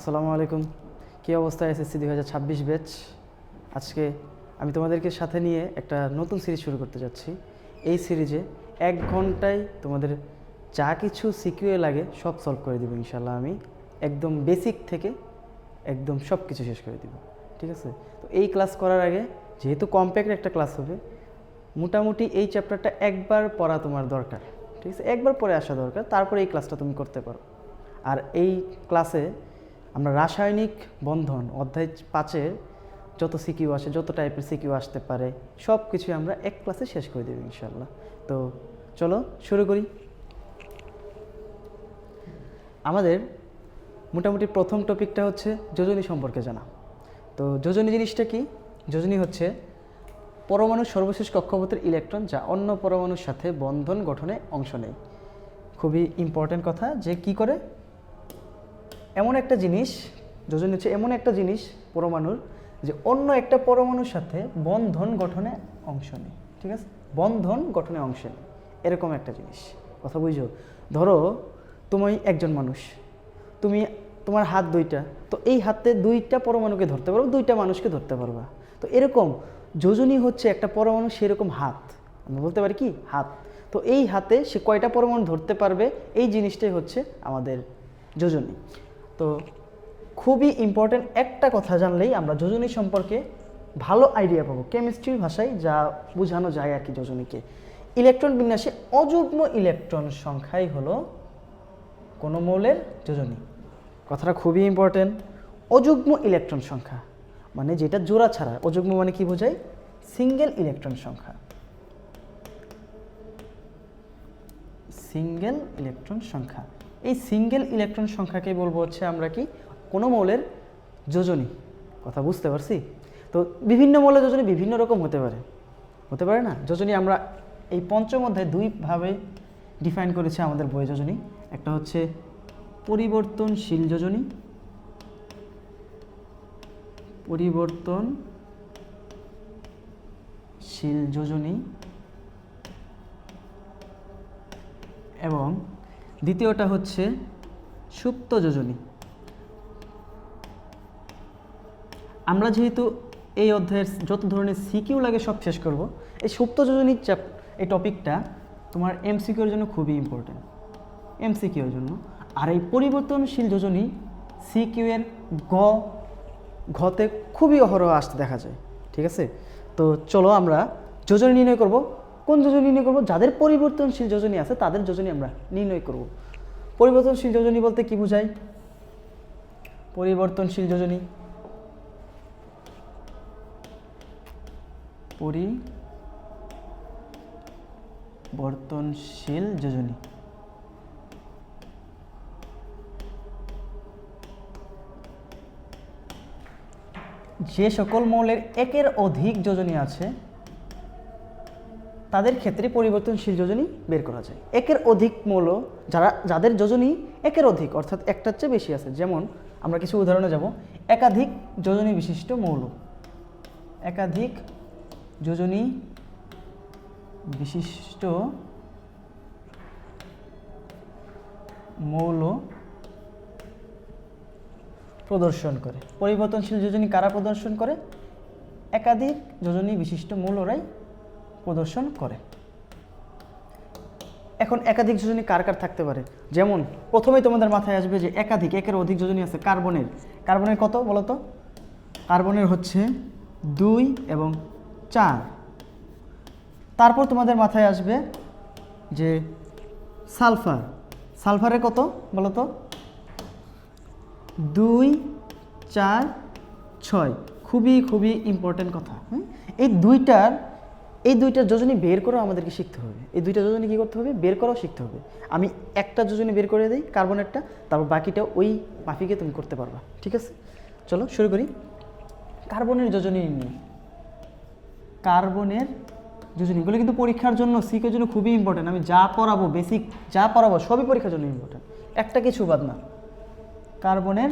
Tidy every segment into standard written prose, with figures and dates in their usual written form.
আসসালামু আলাইকুম। কী অবস্থা এসএসসি 2026 ব্যাচ? আজকে আমি তোমাদেরকে সাথে নিয়ে একটা নতুন সিরিজ শুরু করতে যাচ্ছি। এই সিরিজে 1 ঘন্টায় তোমাদের যা কিছু সিকিউএ লাগে সব সলভ করে দেবো ইনশাল্লাহ। আমি একদম বেসিক থেকে একদম সব কিছু শেষ করে দিব, ঠিক আছে? তো এই ক্লাস করার আগে, যেহেতু কম্প্যাক্ট একটা ক্লাস হবে, মোটামুটি এই চ্যাপ্টারটা একবার পড়া তোমার দরকার, ঠিক আছে? একবার পড়ে আসা দরকার, তারপরে এই ক্লাসটা তুমি করতে পারো। আর এই ক্লাসে আমরা রাসায়নিক বন্ধন অধ্যায় 5-এর যত সিকিউ আসে, যত টাইপের সিকিউ আসতে পারে, সব কিছুই আমরা এক ক্লাসে শেষ করে দেব ইনশাল্লাহ। তো চলো শুরু করি। আমাদের মোটামুটি প্রথম টপিকটা হচ্ছে যোজনী সম্পর্কে জানা। তো যোজনী জিনিসটা কি? যোজনী হচ্ছে পরমাণুর সর্বশেষ কক্ষপথের ইলেকট্রন যা অন্য পরমাণুর সাথে বন্ধন গঠনে অংশ নেয়। খুবই ইম্পর্ট্যান্ট কথা, যে কি করে এমন একটা জিনিস, যোজনী হচ্ছে এমন একটা জিনিস পরমাণুর, যে অন্য একটা পরমাণুর সাথে বন্ধন গঠনে অংশ নেয়, ঠিক আছে? বন্ধন গঠনে অংশ নেয় এরকম একটা জিনিস। কথা বুঝো? ধরো তুমি একজন মানুষ, তোমার হাত দুইটা, তো এই হাতে দুইটা পরমাণুকে ধরতে পারো, দুইটা মানুষকে ধরতে পারবা। তো এরকম যোজনী হচ্ছে একটা পরমাণু সেরকম হাত, আমরা বলতে পারি কি হাত। তো এই হাতে সে কয়টা পরমাণু ধরতে পারবে, এই জিনিসটাই হচ্ছে আমাদের যোজনী। তো খুবই ইম্পর্টেন্ট একটা কথা জানলেই আমরা যোজনী সম্পর্কে ভালো আইডিয়া পাবো। কেমিস্ট্রির ভাষায় যা বোঝানো যায় আর কি যোজনীকে, ইলেকট্রন বিন্যাসে অযুগ্ম ইলেকট্রন সংখ্যাই হলো কোনো মৌলের যোজনী। কথাটা খুবই ইম্পর্টেন্ট। অযুগ্ম ইলেকট্রন সংখ্যা মানে যেটা জোড়া ছাড়া, অযুগ্ম মানে কি বোঝায়? সিঙ্গেল ইলেকট্রন সংখ্যা, সিঙ্গেল ইলেকট্রন সংখ্যা। এই সিঙ্গেল ইলেকট্রন সংখ্যাকে বলবো হচ্ছে আমরা কি কোনো মৌলের যোজনী। কথা বুঝতে পারছি? তো বিভিন্ন মৌলের যোজনী বিভিন্ন রকম হতে পারে না? যোজনী আমরা এই পঞ্চম অধ্যায়ে দুইভাবে ডিফাইন করেছি আমাদের বইয়ে যোজনী। একটা হচ্ছে পরিবর্তনশীল যোজনী, পরিবর্তনশীল যোজনী, এবং দ্বিতীয়টা হচ্ছে সুপ্ত যোজনী। আমরা যেহেতু এই অধ্যায়ের যত ধরনের সিকিউ লাগে সব শেষ করব, এই সুপ্ত যোজনীর এই টপিকটা তোমার এমসিকিউর জন্য খুবই ইম্পর্টেন্ট, এমসিকিউর জন্য। আর এই পরিবর্তনশীল যোজনী সিকিউ এর ঘতে খুবই অহরহ আসতে দেখা যায়, ঠিক আছে? তো চলো আমরা যোজনী নির্ণয় করব। কোন যোজনী নির্ণয় করব? যাদের পরিবর্তনশীল যোজনী আছে তাদের যোজনী আমরা নির্ণয় করব। পরিবর্তনশীল যোজনী বলতে কি বোঝায়? পরিবর্তনশীল যোজনী, পরিবর্তনশীল যোজনী যে সকল মৌলের একের অধিক যোজনী আছে তাদের ক্ষেত্রে পরিবর্তনশীল যোজনী বের করা যায়। একের অধিক মৌল যাদের যোজনী একের অধিক, অর্থাৎ একটার চেয়ে বেশি আছে। যেমন আমরা কিছু উদাহরণে যাব। একাধিক যোজনী বিশিষ্ট মৌল, একাধিক যোজনী বিশিষ্ট মৌল প্রদর্শন করে। পরিবর্তনশীল যোজনী কারা প্রদর্শন করে? একাধিক যোজনী বিশিষ্ট মৌলরাই প্রদর্শন করে। এখন একাধিক যোজনী কার কার থাকতে পারে? যেমন প্রথমেই তোমাদের মাথায় আসবে যে একের অধিক যোজনী আছে কার্বনের কত বলো তো? কার্বনের হচ্ছে 2 এবং 4। তারপর তোমাদের মাথায় আসবে যে সালফারের কত বলো তো? 2, 4, 6। খুবই ইম্পর্টেন্ট কথা। এই দুইটার যোজনী বের করা আমাদেরকে শিখতে হবে। এই দুইটা যোজনী কী করতে হবে? বের করাও শিখতে হবে। আমি একটা যোজনী বের করে দিই কার্বনেরটা, তারপর বাকিটা ওই মাফিকে তুমি করতে পারবা, ঠিক আছে? চলো শুরু করি। কার্বনের যোজনী নিয়ে, কার্বনের যোজনীগুলো কিন্তু পরীক্ষার জন্য, সিকের জন্য খুবই ইম্পর্টেন্ট। আমি যা পড়াবো, বেসিক যা পড়াবো সবই পরীক্ষার জন্য ইম্পর্টেন্ট, একটা কিছু বাদ না। কার্বনের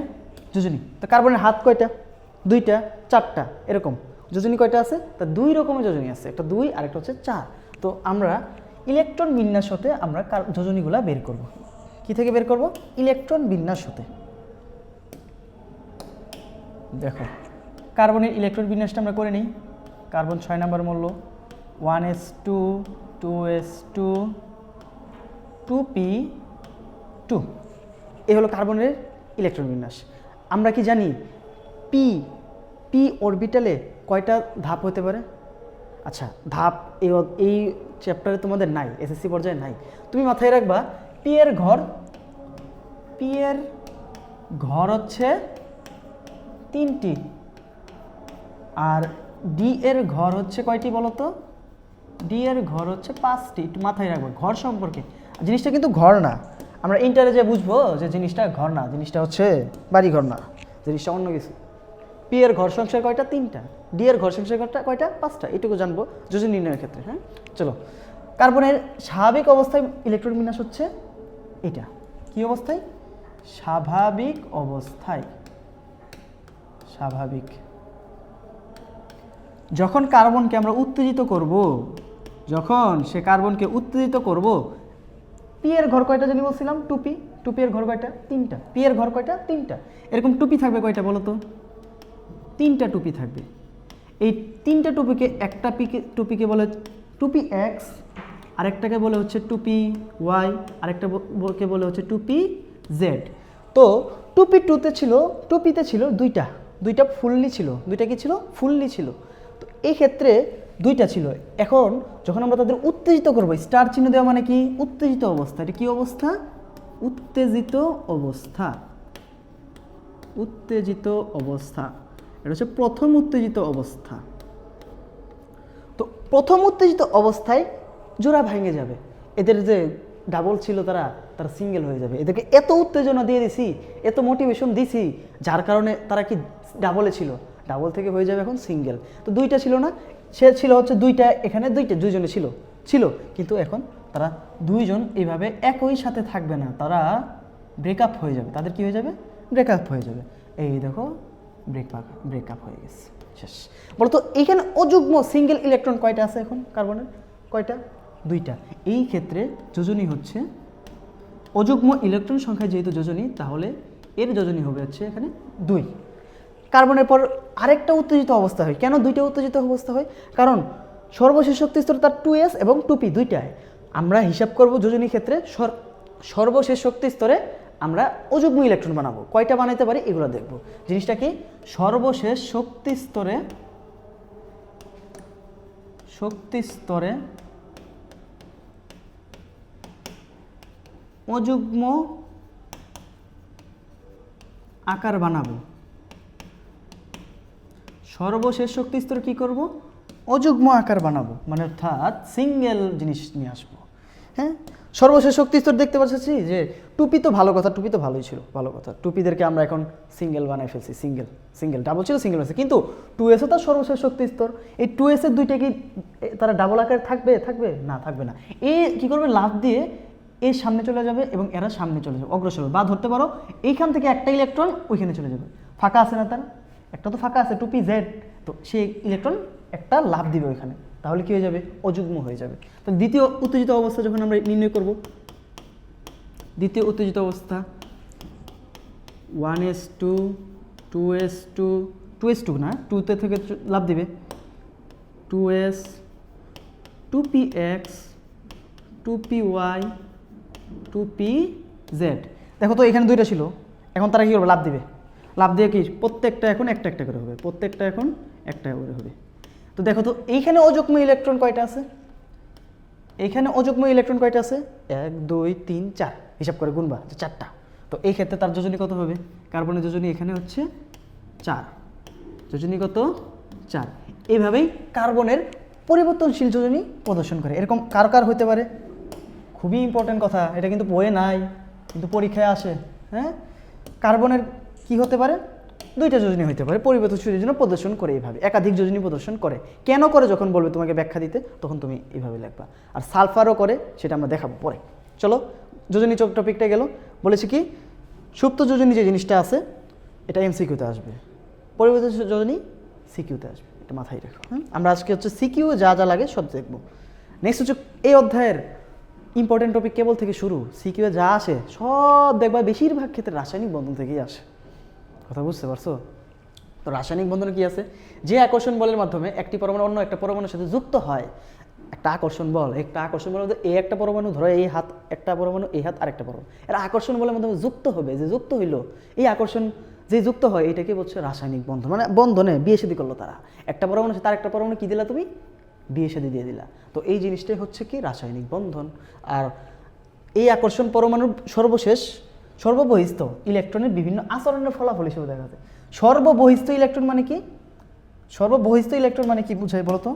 যোজনী, তো কার্বনের হাত কয়টা? 2টা, 4টা, এরকম যোজনী কয়টা আছে? তা 2 রকমের যোজনী আছে, একটা 2 আর একটা হচ্ছে 4। তো আমরা ইলেকট্রন বিন্যাস হতে আমরা যোজনীগুলা বের করব। কি থেকে বের করব? ইলেকট্রন বিন্যাস হতে। দেখো কার্বনের ইলেকট্রন বিন্যাসটা আমরা করে নিই। কার্বন 6 নম্বর মূল্য 1s2 2s2 2p2, এই হলো কার্বনের ইলেকট্রন বিন্যাস। আমরা কি জানি পি পি অরবিটালে কয়টা ধাপ হতে পারে? আচ্ছা, ধাপ এই চ্যাপ্টারে তোমাদের নাই, এসএসসি পর্যায়ে নাই। তুমি মাথায় রাখবা পি এর ঘর হচ্ছে 3টি, আর ডি এর ঘর হচ্ছে কয়টি বলো তো? ডি এর ঘর হচ্ছে 5টি। একটু মাথায় রাখবো ঘর সম্পর্কে। জিনিসটা কিন্তু ঘর না, আমরা ইন্টারে যে বুঝবো যে জিনিসটা ঘর না, জিনিসটা হচ্ছে বাড়ি ঘর না, জিনিসটা অন্য কিছু। পি এর ঘর সংখ্যা কয়টা? 3টা। ডি এর ঘর সংখ্যা কয়টা? 5টা। এটুকু জানবো যোজন নির্ণয়ের ক্ষেত্রে। হ্যাঁ, চলো। কার্বনের স্বাভাবিক অবস্থায় ইলেকট্রন বিন্যাস হচ্ছে এটা। কি অবস্থায়? স্বাভাবিক অবস্থায়। স্বাভাবিক। যখন কার্বনকে আমরা উত্তেজিত করব, যখন সে কার্বনকে উত্তেজিত করব, পি এর ঘর কয়টা জানি বলছিলাম? 2p। 2p এর ঘর কয়টা? 3টা। পি এর ঘর কয়টা? 3টা। এরকম টুপি থাকবে কয়টা বলো তো? 3টা টুপি থাকবে। এই 3টা টুপিকে একটা টুপিকে বলে টুপি এক্স, আরেকটাকে বলে হচ্ছে টুপি ওয়াই, আরেকটাকে বলে হচ্ছে টুপি জেড। তো টুপি টুপিতে ছিল দুইটা ফুললি ছিল। দুইটা কি ছিল? ফুললি ছিল। তো এই ক্ষেত্রে 2টা ছিল। এখন যখন আমরা তাদের উত্তেজিত করবো, স্টার চিহ্ন দেওয়া মানে কি? উত্তেজিত অবস্থা। এটা কি অবস্থা? উত্তেজিত অবস্থা। উত্তেজিত অবস্থা, এটা হচ্ছে প্রথম উত্তেজিত অবস্থা। তো প্রথম উত্তেজিত অবস্থায় জোড়া ভেঙে যাবে। এদের যে ডাবল ছিল তারা সিঙ্গেল হয়ে যাবে। এদেরকে এত উত্তেজনা দিয়ে দিছি, এত মোটিভেশন দিছি, যার কারণে তারা কি ডাবলে ছিল, ডাবল থেকে হয়ে যাবে এখন সিঙ্গেল। তো 2টা ছিল না, সে ছিল হচ্ছে 2টা, এখানে দুইজনে ছিল, কিন্তু এখন তারা 2জন এইভাবে একই সাথে থাকবে না, তারা ব্রেকআপ হয়ে যাবে। তাদের কি হয়ে যাবে? ব্রেকআপ হয়ে যাবে। এই দেখো ব্রেকআপ হয়ে গেছে, শেষ। বলতো এইখানে অযুগ্ম সিঙ্গেল ইলেকট্রন কয়টা আছে এখন কার্বনের? কয়টা? 2টা। এই ক্ষেত্রে যোজনী হচ্ছে অযুগ্ম ইলেকট্রন সংখ্যা যেহেতু যোজনী, তাহলে এর যোজনী হবে হচ্ছে এখানে 2। কার্বনের পর আরেকটা উত্তেজিত অবস্থা হয়। কেন 2টা উত্তেজিত অবস্থা হয়? কারণ সর্বশেষ শক্তি স্তর তার 2s এবং 2p দুইটায়। আমরা হিসাব করব যোজনী ক্ষেত্রে সর্বশেষ শক্তি স্তরে আমরা অযুগ্ম ইলেকট্রন বানাবো। কয়টা বানাইতে পারি এগুলো দেখব। জিনিসটা কি? সর্বশেষ শক্তি স্তরে অযুগ্ম আকার বানাবো। সর্বশেষ শক্তি স্তরে কি করব? অযুগ্ম আকার বানাবো, মানে অর্থাৎ সিঙ্গেল জিনিস নিয়ে আসবো। হ্যাঁ, সর্বশেষ শক্তি স্তর দেখতে পাচ্ছি যে টুপি তো ভালো কথা, টুপি তো ভালোই ছিল, ভালো কথা। টুপিদেরকে আমরা এখন সিঙ্গেল বানাই ফেলছি, সিঙ্গেল ডাবল ছিল সিঙ্গেল হয়েছে, কিন্তু 2sও তার সর্বশেষ শক্তি স্তর। এই 2s এর 2টা কি তারা ডাবল আকারে থাকবে না? থাকবে না। এ কি করবে? লাফ দিয়ে এর সামনে চলে যাবে এবং এরা সামনে চলে যাবে, অগ্রসর হবে। বা ধরতে পারো এইখান থেকে একটা ইলেকট্রন ওইখানে চলে যাবে, ফাঁকা আছে না? তার একটা তো ফাঁকা আছে, 2p z। তো সেই ইলেকট্রন একটা লাফ দিবে ওইখানে, তাহলে কি হয়ে যাবে? অযুগ্ম হয়ে যাবে। তো দ্বিতীয় উত্তেজিত অবস্থা যখন আমরা নির্ণয় করব, দ্বিতীয় উত্তেজিত অবস্থা 1s2 2s2 2s2 না, 2তে থেকে লাফ দিবে 2s 2px 2py 2pz। দেখো তো এখানে 2টা ছিল, এখন তারা কি করবে? লাফ দিবে। লাফ দিয়ে কি প্রত্যেকটা এখন একটা একটা করে হবে, প্রত্যেকটা এখন একটা করে হবে। তো দেখো তো এইখানে অযুগ্ম ইলেকট্রন কয়টা আছে? এইখানে অযুগ্ম ইলেকট্রন কয়টা আছে? 1 2 3 4, হিসাব করে গুনবা যে 4টা। তো এই ক্ষেত্রে তার যোজনী কত হবে? কার্বনের যোজনী এখানে হচ্ছে 4। যোজনী কত? 4। এইভাবেই কার্বনের পরিবর্তনশীল যোজনী প্রদর্শন করে। এরকম কার কার হতে পারে? খুবই ইম্পর্টেন্ট কথা, এটা কিন্তু বইয়ে নাই, কিন্তু পরীক্ষায় আসে। হ্যাঁ, কার্বনের কি হতে পারে? 2টা যোজনী হতে পারে, পরিবর্তনশীল যোজনী প্রদর্শন করে এইভাবে, একাধিক যোজনী প্রদর্শন করে। কেন করে যখন বলবে তোমাকে ব্যাখ্যা দিতে, তখন তুমি এইভাবে লিখবা। আর সালফারও করে, সেটা আমরা দেখাবো পরে। চলো, যোজনী টপিকটা গেল। বলেছি কি সুপ্ত যোজনী যে জিনিসটা আছে এটা এমসিকিউতে আসবে, পরিবর্তনশীল যোজনী সিকিউতে আসবে, এটা মাথায় রাখো। আমরা আজকে হচ্ছে সিকিউ যা যা লাগে সব দেখবো। নেক্সট হচ্ছে এই অধ্যায়ের ইম্পর্টেন্ট টপিক কেবল থেকে শুরু। সিকিউ যা আসে সব দেখবা বেশিরভাগ ক্ষেত্রে রাসায়নিক বন্ধন থেকেই আসে। কথা বুঝতে পারছো? তো রাসায়নিক বন্ধনে কি আছে, যে আকর্ষণ বলের মাধ্যমে একটি পরমাণু অন্য একটা পরমাণুর সাথে যুক্ত হয়, একটা আকর্ষণ বল মধ্যে এই একটা পরমাণু ধরো, এই হাত একটা পরমাণু, এই হাত আরেকটা পরমাণু, এরা আকর্ষণ বলের মাধ্যমে যুক্ত হবে, যে যুক্ত হইলো, এই আকর্ষণ যে যুক্ত হয় এটাকে বলছে রাসায়নিক বন্ধন। মানে বন্ধনে বিয়ে শাদী করলো তারা, একটা পরমাণু তার একটা পরমাণু কি দিলা তুমি, বিয়ে শাদী দিয়ে দিলা। তো এই জিনিসটাই হচ্ছে কি রাসায়নিক বন্ধন। আর এই আকর্ষণ পরমাণুর সর্ববহিস্থ ইলেকট্রনের বিভিন্ন আচরণের ফলাফল হিসেবে দেখা যায়। সর্ববহিস্থ ইলেকট্রন মানে কি, সর্ববহিস্থ ইলেকট্রন মানে কি বুঝাই বলতো?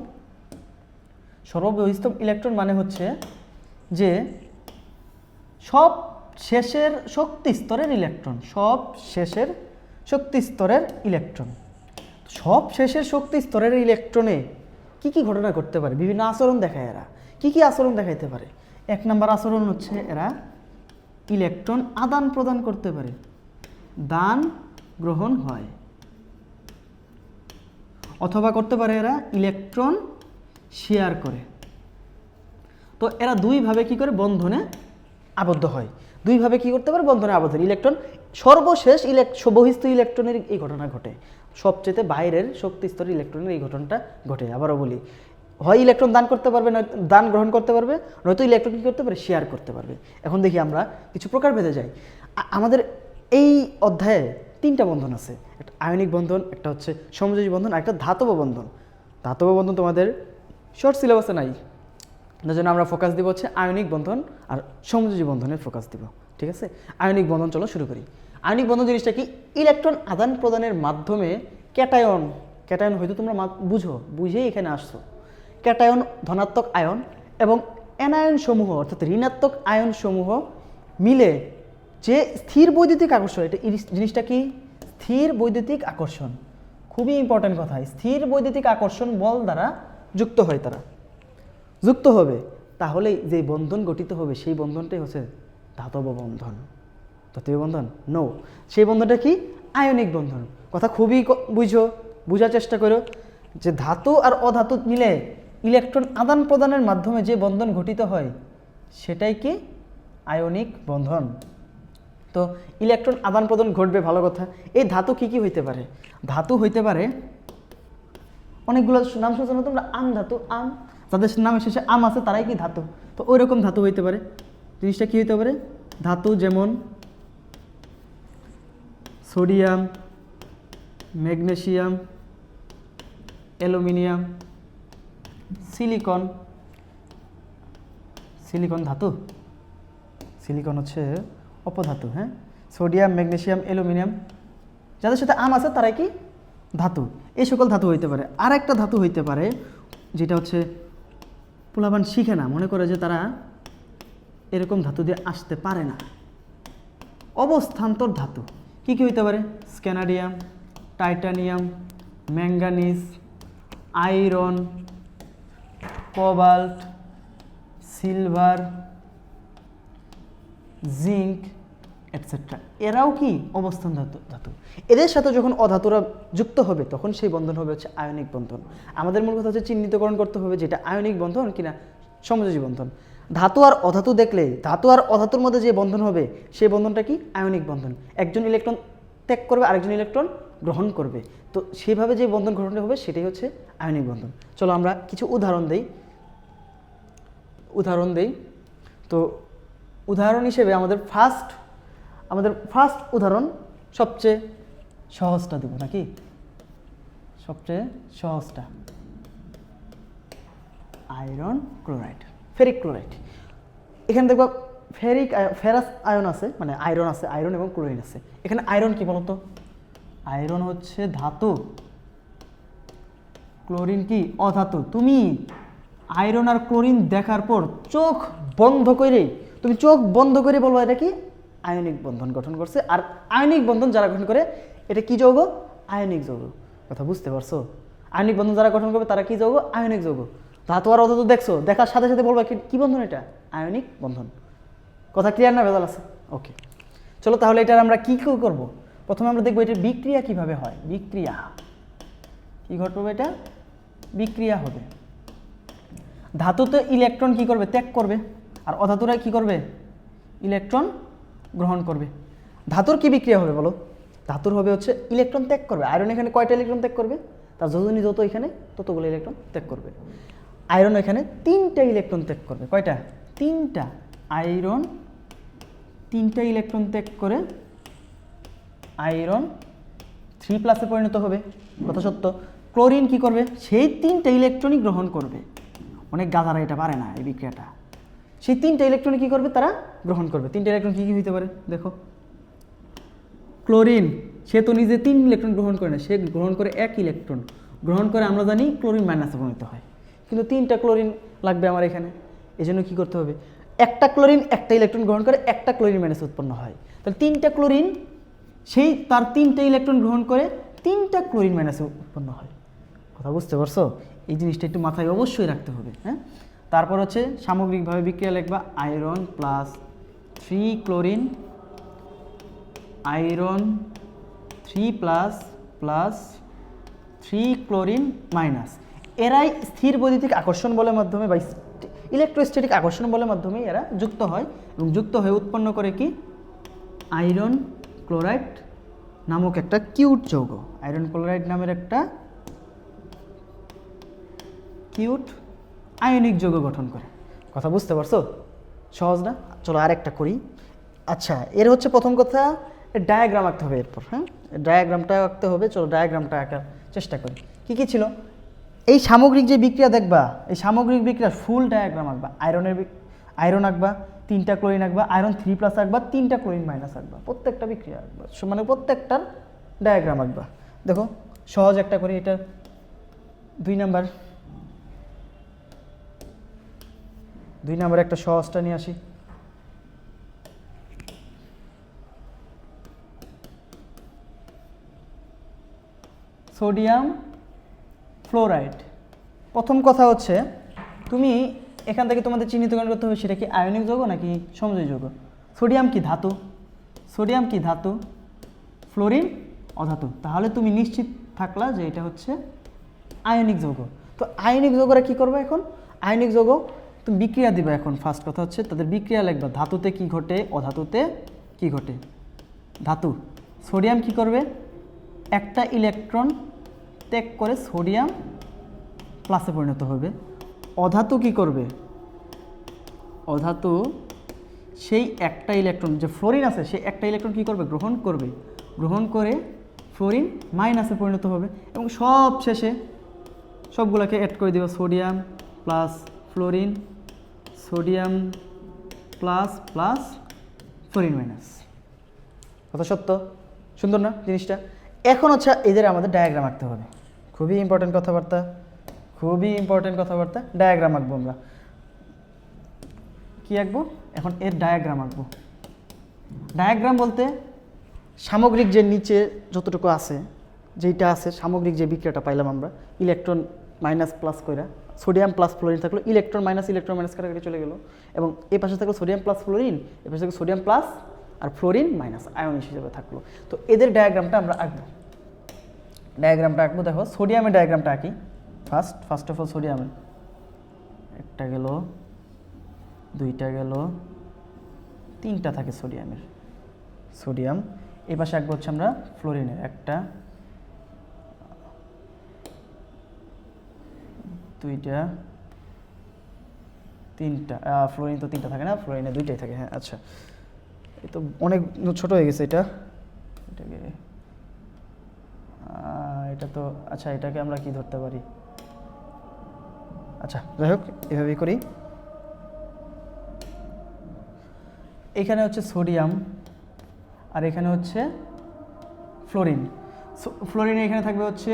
সর্ববহিস্থ ইলেকট্রন মানে হচ্ছে যে সব শেষের শক্তি স্তরের ইলেকট্রন, সব শেষের শক্তি স্তরের ইলেকট্রন। সব শেষের শক্তি স্তরের ইলেকট্রনে কি কি ঘটনা ঘটতে পারে, বিভিন্ন আচরণ দেখায় এরা। কি কি আচরণ দেখাইতে পারে? 1 নম্বর আচরণ হচ্ছে এরা ইলেকট্রন আদান প্রদান করতে পারে, দান গ্রহণ হয়, অথবা করতে পারে এরা ইলেকট্রন শেয়ার করে। তো এরা দুইভাবে কি করে বন্ধনে আবদ্ধ হয়, দুইভাবে কি করতে পারে বন্ধনে আবদ্ধ। ইলেকট্রন সর্বশেষ বহিস্থ ইলেকট্রনের এই ঘটনা ঘটে, সবচেয়ে বাইরের শক্তি স্তরের ইলেকট্রনের এই ঘটনাটা ঘটে। আবারও বলি, হয় ইলেকট্রন দান করতে পারবে, নয় দান গ্রহণ করতে পারবে, নয়তো ইলেকট্রন কী করতে পারে, শেয়ার করতে পারবে। এখন দেখি আমরা কিছু প্রকার ভেদে যাই। আমাদের এই অধ্যায়ে 3টা বন্ধন আছে, একটা আয়নিক বন্ধন, একটা হচ্ছে সমযোজী বন্ধন, আর একটা ধাতব বন্ধন। ধাতব বন্ধন তোমাদের শর্ট সিলেবাসে নাই, যার জন্য আমরা ফোকাস দিব হচ্ছে আয়নিক বন্ধন আর সমযোজী বন্ধনের ফোকাস দিব। ঠিক আছে, আয়নিক বন্ধন চলো শুরু করি। আয়নিক বন্ধন জিনিসটা কি, ইলেকট্রন আদান প্রদানের মাধ্যমে ক্যাটায়ন, ক্যাটায়ন হয়তো তোমরা বুঝেই এখানে আসছো, ক্যাটায়ন ধনাত্মক আয়ন এবং অ্যানায়ন সমূহ অর্থাৎ ঋণাত্মক আয়ন সমূহ মিলে যে স্থির বৈদ্যুতিক আকর্ষণ, এটা জিনিসটা কি, স্থির বৈদ্যুতিক আকর্ষণ। খুবই ইম্পর্টেন্ট কথা, স্থির বৈদ্যুতিক আকর্ষণ বল দ্বারা যুক্ত হয়, তারা যুক্ত হবে, তাহলে যে বন্ধন গঠিত হবে সেই বন্ধনটাই হচ্ছে ধাতব বন্ধন। ধাতব বন্ধন নো, সেই বন্ধনটা কি, আয়নিক বন্ধন। কথা খুবই বুঝার চেষ্টা করো যে ধাতু আর অধাতু মিলে ইলেকট্রন আদান প্রদানের মাধ্যমে যে বন্ধন গঠিত হয় সেটাই কি আয়নিক বন্ধন। তো ইলেকট্রন আদান প্রদান ঘটবে, ভালো কথা। এই ধাতু কি কি হইতে পারে? ধাতু হইতে পারে অনেকগুলো নাম শুনছো না তোমরা, আম ধাতু, আম, যাদের নামের শেষে আম আছে তারাই কি ধাতু। তো ওই রকম ধাতু হইতে পারে। জিনিসটা কি হইতে পারে, ধাতু যেমন sodium, magnesium, aluminium, silicon. Silicon ধাতু, সিলিকন হচ্ছে অপধাতু। হ্যাঁ, সোডিয়াম, ম্যাগনেসিয়াম, অ্যালুমিনিয়াম, যাদের সাথে আম আছে তারাই কি ধাতু। এই সকল ধাতু হইতে পারে। আর একটা ধাতু হইতে পারে যেটা হচ্ছে পোলাপান শিখে না, মনে করে যে তারা এরকম ধাতু দিয়ে আসতে পারে না, অবস্থান্তর ধাতু। কি কি হইতে পারে, scandium, titanium, manganese, iron, cobalt, silver, zinc etcetera. এরাও কি অবস্থান ধাতু। এদের সাথে যখন অধাতুরা যুক্ত হবে তখন সেই বন্ধন হবে হচ্ছে আয়নিক বন্ধন। আমাদের মূল কথা হচ্ছে চিহ্নিতকরণ করতে হবে যেটা আয়নিক বন্ধন কিনা সমযোজী বন্ধন। ধাতু আর অধাতু দেখলে, ধাতু আর অধাতুর মধ্যে যে বন্ধন হবে সেই বন্ধনটা কি আয়নিক বন্ধন। একজন ইলেকট্রন ত্যাগ করবে, আরেকজন ইলেকট্রন গ্রহণ করবে। তো সেইভাবে যে বন্ধন গঠন হবে সেটাই হচ্ছে আয়নিক বন্ধন। চলো আমরা কিছু উদাহরণ দেই। তো উদাহরণ হিসেবে আমাদের ফার্স্ট উদাহরণ সবচেয়ে সহজটা দেব নাকি, সবচেয়ে সহজটা আয়রন ক্লোরাইড, ফেরিক ক্লোরাইড। এখানে দেখবো ফেরাস আয়ন আছে, মানে আয়রন আছে, আয়রন এবং ক্লোরিন আছে। এখানে আয়রন কি বলতো, আয়রন হচ্ছে ধাতু, ক্লোরিন কি অধাতু। তুমি আয়রন আর ক্লোরিন দেখার পর চোখ বন্ধ করে বলবো এটা কি আয়নিক বন্ধন গঠন করছে। আর আয়নিক বন্ধন যারা গঠন করে এটা কি যৌগ, আয়নিক যৌগ। কথা বুঝতে পারছো? আয়নিক বন্ধন যারা গঠন করবে তারা কি যৌগ, আয়নিক যৌগ। ধাতু আর অধাতু দেখছো, দেখার সাথে সাথে বলবা কি বন্ধন, এটা আয়নিক বন্ধন। কথা ক্লিয়ার না, ভেজাল আছে? ওকে, চলো তাহলে এটার আমরা কি করব। প্রথমে আমরা দেখবো এটার বিক্রিয়া কিভাবে হয়। বিক্রিয়া কি ঘটবে, এটা বিক্রিয়া হবে। ধাতুতে ইলেকট্রন কি করবে, ত্যাগ করবে, আর অধাতুরা কি করবে, ইলেকট্রন গ্রহণ করবে। ধাতুর কি বিক্রিয়া হবে বলো, ধাতুর হবে হচ্ছে ইলেকট্রন ত্যাগ করবে। আয়রন এখানে কয়টা ইলেকট্রন ত্যাগ করবে? তার যোজনী যত এখানে ততগুলো ইলেকট্রন ত্যাগ করবে। আয়রন এখানে 3টা ইলেকট্রন ত্যাগ করবে। কয়টা? 3টা। আয়রন 3টা ইলেকট্রন ত্যাগ করে আয়রন 3+ পরিণত হবে, কথা সত্য। ক্লোরিন কি করবে? সেই 3টা ইলেকট্রনই গ্রহণ করবে। অনেক গাধারা এটা পারে না এই বিক্রিয়াটা। সেই 3টা ইলেকট্রন কি করবে? তারা গ্রহণ করবে। 3টা ইলেকট্রন কী কী হইতে পারে দেখো। ক্লোরিন, সে তো নিজে 3 ইলেকট্রন গ্রহণ করে না, সে গ্রহণ করে 1 ইলেকট্রন গ্রহণ করে। আমরা জানি ক্লোরিন মাইনাসে পরিণত হয়, কিন্তু 3টা ক্লোরিন লাগবে আমার এখানে। এই জন্য কী করতে হবে? একটা ক্লোরিন একটা ইলেকট্রন গ্রহণ করে, একটা ক্লোরিন মাইনাস উৎপন্ন হয়। তাহলে 3টা ক্লোরিন সেই তার 3টা ইলেকট্রন গ্রহণ করে 3টা ক্লোরিন মাইনাসে উৎপন্ন হয়। কথা বুঝতে পারছো? এই জিনিসটা একটু মাথায় অবশ্যই রাখতে হবে। হ্যাঁ, তারপর হচ্ছে সামগ্রিকভাবে বিক্রিয়া লিখবা iron plus 3 chlorine, iron 3+ plus 3 chlorine minus. এরাই স্থির বৈদ্যুতিক আকর্ষণ বলের মাধ্যমে বা ইলেকট্রোস্ট্যাটিক আকর্ষণ বলের মাধ্যমে এরা যুক্ত হয় এবং যুক্ত হয়ে উৎপন্ন করে কি? আয়রন ক্লোরাইড নামক একটা কিউট যৌগ। আয়রন ক্লোরাইড নামের একটা কিউট আয়নিক যৌগ গঠন করে। কথা বুঝতে পারছো? সহজ না? চলো আরেকটা করি। আচ্ছা, এর হচ্ছে প্রথম কথা ডায়াগ্রাম আঁকতে হবে। এরপর হ্যাঁ, ডায়াগ্রামটা আঁকতে হবে। চলো ডায়াগ্রামটা আঁকার চেষ্টা করি। কী কী ছিল? এই সামগ্রিক যে বিক্রিয়া দেখবা, এই সামগ্রিক বিক্রিয়ার ফুল ডায়াগ্রাম আঁকবা। আয়রন আঁকবা, 3টা ক্লোরিন আঁকবা, আয়রন 3+ আঁকবা, 3টা ক্লোরিন মাইনাস আঁকবা। প্রত্যেকটা বিক্রিয়া আঁকবা, মানে প্রত্যেকটার ডায়াগ্রাম আঁকবা। দেখো সহজ একটা করি। এটা 2 নাম্বার একটা সহজটা নিয়ে আসি। Sodium fluoride. প্রথম কথা হচ্ছে তুমি এখান থেকে তোমাদের চিহ্নিতকরণ করতে হবে সেটা কি আয়নিক যৌগ নাকি সমযোজী যৌগ। সোডিয়াম কি ধাতু? সোডিয়াম কি ধাতু? ফ্লোরিন অধাতু। তাহলে তুমি নিশ্চিত থাকলা যে এটা হচ্ছে আয়নিক যৌগ। তো আয়নিক যৌগরা কি করবে এখন? আয়নিক যৌগ তুমি বিক্রিয়া দিবা। এখন ফার্স্ট কথা হচ্ছে তাদের বিক্রিয়া লিখবা। ধাতুতে কি ঘটে, অধাতুতে কি ঘটে। ধাতু সোডিয়াম কি করবে? একটা ইলেকট্রন ত্যাগ করে সোডিয়াম প্লাসে পরিণত হবে। অধাতু কি করবে? অধাতু সেই একটা ইলেকট্রন, যে ফ্লোরিন আছে সেই একটা ইলেকট্রন কি করবে? গ্রহণ করবে। গ্রহণ করে ফ্লোরিন মাইনাসে পরিণত হবে এবং সব শেষে সবগুলোকে অ্যাড করে দেবে। Sodium plus fluorine, sodium plus plus fluorine minus. কথা সত্য? সুন্দর না জিনিসটা? এখন হচ্ছে এদের আমাদের ডায়াগ্রাম আঁকতে হবে। খুবই ইম্পর্টেন্ট কথাবার্তা, খুবই ইম্পর্টেন্ট কথাবার্তা। ডায়াগ্রাম আঁকবো আমরা। কি আঁকবো? এখন এর ডায়াগ্রাম আঁকবো। ডায়াগ্রাম বলতে সামগ্রিক যে নিচে যতটুকু আছে, যেইটা আছে সামগ্রিক যে বিক্রিয়াটা পাইলাম আমরা, ইলেকট্রন মাইনাস প্লাস কইরা সোডিয়াম প্লাস ফ্লোরিন থাকলো, ইলেকট্রন মাইনাস কাটাকাটি চলে গেল এবং এই পাশে থাকলো সোডিয়াম প্লাস ফ্লোরিন, এ পাশে থাকলো সোডিয়াম প্লাস আর ফ্লোরিন মাইনাস আয়ন হিসেবে থাকলো। তো এদের ডায়াগ্রামটা আমরা আঁকবো। ডায়াগ্রামটা আঁকবো। দেখো সোডিয়ামের ডায়াগ্রামটা আঁকি। ফার্স্ট অফ অল সোডিয়ামের একটা গেল, 2টা গেল, 3টা থাকে সোডিয়ামের। সোডিয়াম এই পাশে আঁকবো হচ্ছে আমরা ফ্লোরিনের একটা, 2টা, 3টা। ফ্লোরিন তো 3টা থাকে না, ফ্লোরিনে 2টাই থাকে। হ্যাঁ আচ্ছা, এই তো অনেক ছোট হয়ে গেছে এটাকে এটা তো আচ্ছা, এটাকে আমরা কি ধরতে পারি? আচ্ছা যাই হোক, এভাবেই করি। এখানে হচ্ছে সোডিয়াম আর এখানে হচ্ছে ফ্লোরিন। ফ্লোরিনে এখানে থাকবে হচ্ছে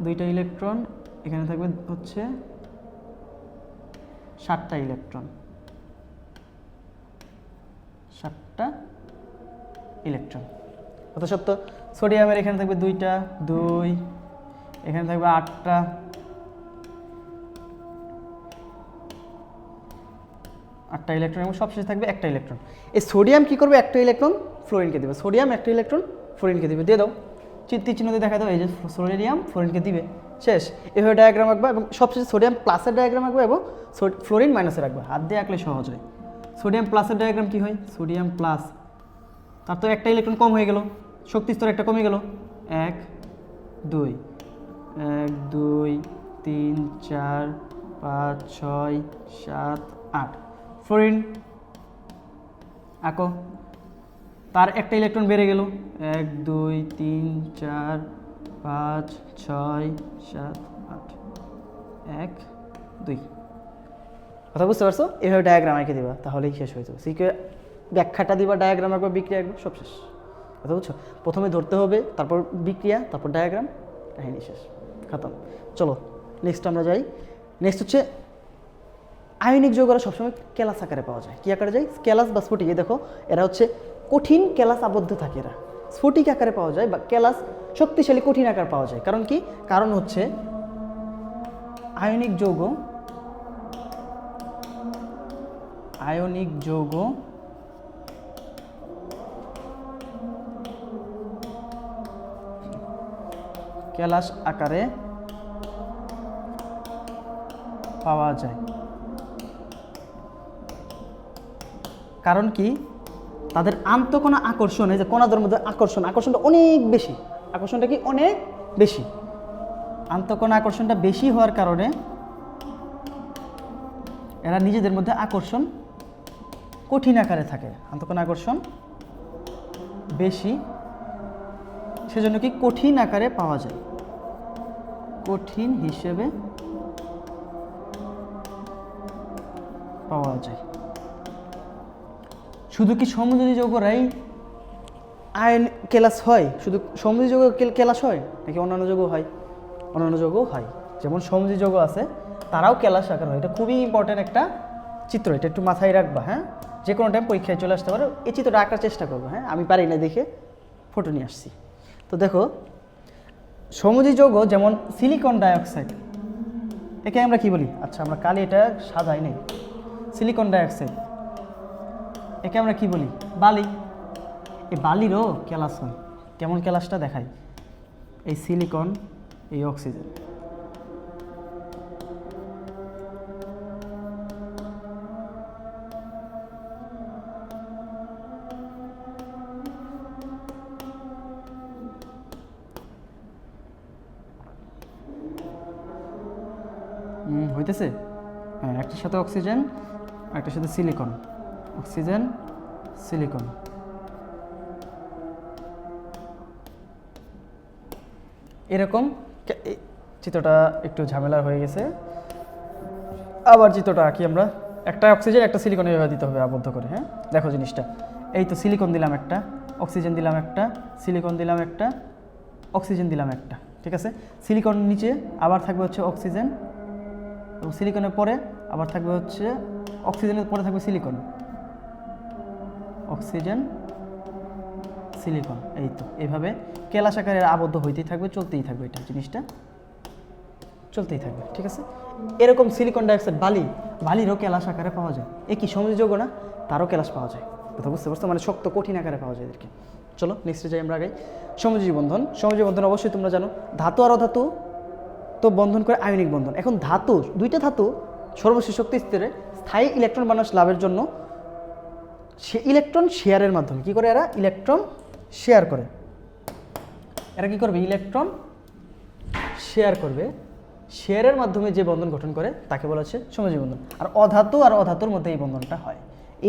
2টা ইলেকট্রন, এখানে থাকবে হচ্ছে 7টা ইলেকট্রন, 7টা ইলেকট্রন। কথা সত্য? সোডিয়ামের এখানে থাকবে 2টা, 2, এখানে থাকবে 8টা, 8টা ইলেকট্রন এবং সবশেষে থাকবে একটা ইলেকট্রন। এই সোডিয়াম কি করবে? একটা ইলেকট্রন ফ্লোরিনকে দিবে। সোডিয়াম একটা ইলেকট্রন ফ্লোরিনকে দিবে। দিয়ে দাও, চিহ্ন দিয়ে দেখা দাও। এই যে সোডিয়াম ফ্লোরিনকে দিবে। শেষ। এভাবে ডায়াগ্রাম আঁকবা এবং সবশেষে সোডিয়াম প্লাসের ডায়াগ্রাম আঁকবা এবং ফ্লোরিন মাইনাসের রাখবা। হাত দিয়ে আঁকলে সহজ হয়। সোডিয়াম প্লাসের ডায়াগ্রাম কি হয়? সোডিয়াম প্লাস, তার তো একটা ইলেকট্রন কম হয়ে গেল, শক্তি স্তর একটা কমে গেল, 1 2 1 2 3 4 5 6 7 8 ফ্লোরিন আঁকো, তার একটা ইলেকট্রন বেড়ে গেল, 1 2 3 4 5 6 7 8 1 2। কথা বুঝতে পারছো? এভাবে ডায়াগ্রাম এঁকে দিবা, তাহলেই শেষ হয়ে যাবে। সিকে ব্যাখ্যাটা দিবা, ডায়াগ্রাম আঁকবা, বিক্রিয়া আঁকবা, সব শেষ। কথা বুঝছো? প্রথমে ধরতে হবে, তারপর বিক্রিয়া, তারপর ডায়াগ্রাম, কাহিনী শেষ, খতম। চলো নেক্সট আমরা যাই। নেক্সট হচ্ছে আয়নিক যৌগরা সবসময় ক্যালাস আকারে পাওয়া যায়। কী আকারে যায়? ক্যালাস বা স্ফটিক। দেখো এরা হচ্ছে কঠিন ক্যালাস আবদ্ধ থাকে, এরা স্ফটিক আকারে পাওয়া যায়, বা ক্যালাস শক্তিশালী কঠিন আকার পাওয়া যায়। কারণ কি? কারণ হচ্ছে আয়নিক যৌগ ক্যালাস আকারে পাওয়া যায়। কারণ কি? তাদের আন্তঃকণা আকর্ষণ, এই যে কণাদের মধ্যে আকর্ষণটা অনেক বেশি। আকর্ষণটা কি? অনেক বেশি। আন্তঃকণা আকর্ষণটা বেশি হওয়ার কারণে এরা নিজেদের মধ্যে আকর্ষণ কঠিন আকারে থাকে। আন্তঃকণা আকর্ষণ বেশি, সেজন্য কি কঠিন আকারে পাওয়া যায়, কঠিন হিসেবে পাওয়া যায়। শুধু কি সমযোজী যৌগরাই আয়ন কেলাস হয়? শুধু সমযোজী যৌগ কেলাস হয় নাকি অন্যান্য যৌগ হয়? অন্যান্য যৌগ হয়। যেমন সমযোজী যৌগ আছে, তারাও কেলাস আকার হয়। এটা খুবই ইম্পর্টেন্ট একটা চিত্র, এটা একটু মাথায় রাখবা। হ্যাঁ, যে কোনো টাইম পরীক্ষায় চলে আসতে পারো, এই চিত্রটা আঁকার চেষ্টা করবো। হ্যাঁ, আমি পারি না দেখে ফটো নিয়ে আসছি। তো দেখো সমযোজী যৌগ যেমন সিলিকন ডাইঅক্সাইড, একে আমরা কি বলি? আচ্ছা, আমরা কালি এটা সাজাই নেই। সিলিকন ডাইঅক্সাইড, একে আমরা কি বলি? বালি। এই বালিরও ক্যালাস হয়। কেমন ক্যালাসটা দেখাই? এই সিলিকন, এই অক্সিজেন, হইতেছে? হ্যাঁ, একটার সাথে অক্সিজেন, একটার সাথে সিলিকন, অক্সিজেন সিলিকন। এরকম চিত্রটা একটু ঝামেলা হয়ে গেছে, আবার চিত্রটা আঁকি আমরা। একটা অক্সিজেন, একটা সিলিকন, এভাবে দিতে হবে আবদ্ধ করে। হ্যাঁ, দেখো জিনিসটা, এই তো সিলিকন দিলাম একটা, অক্সিজেন দিলাম একটা, সিলিকন দিলাম একটা, অক্সিজেন দিলাম একটা। ঠিক আছে, সিলিকন নিচে আবার থাকবে হচ্ছে অক্সিজেন, এবং সিলিকনের পরে আবার থাকবে হচ্ছে অক্সিজেনের পরে থাকবে সিলিকন, অক্সিজেন সিলিকন। এই তো এইভাবে কেলাস আকারে আবদ্ধ হইতেই থাকবে, চলতেই থাকবে, এটা জিনিসটা চলতেই থাকবে। ঠিক আছে, এরকম সিলিকন ডাইঅক্সাইড, বালিরও কেলাস আকারে পাওয়া যায়। একই সমযোজী যৌগ না, তারও কেলাস পাওয়া যায়। কথা বুঝতে পারছো? মানে শক্ত কঠিন আকারে পাওয়া যায় এদেরকে। চলো নেক্সটে যাই আমরা আগে। সমযোজী বন্ধন। সমযোজী বন্ধন অবশ্যই তোমরা জানো, ধাতু আর অধাতু তো বন্ধন করে আয়নিক বন্ধন। এখন ধাতু, দুইটা ধাতু সর্বশেষ শক্তি স্তরে স্থায়ী ইলেকট্রন বানাস লাভের জন্য সে ইলেকট্রন শেয়ারের মাধ্যমে কি করে? এরা ইলেকট্রন শেয়ার করে। এরা কি করবে? ইলেকট্রন শেয়ার করবে। শেয়ারের মাধ্যমে যে বন্ধন গঠন করে তাকে বলা হচ্ছে সমযোজী বন্ধন। আর অধাতু আর অধাতুর মধ্যে এই বন্ধনটা হয়।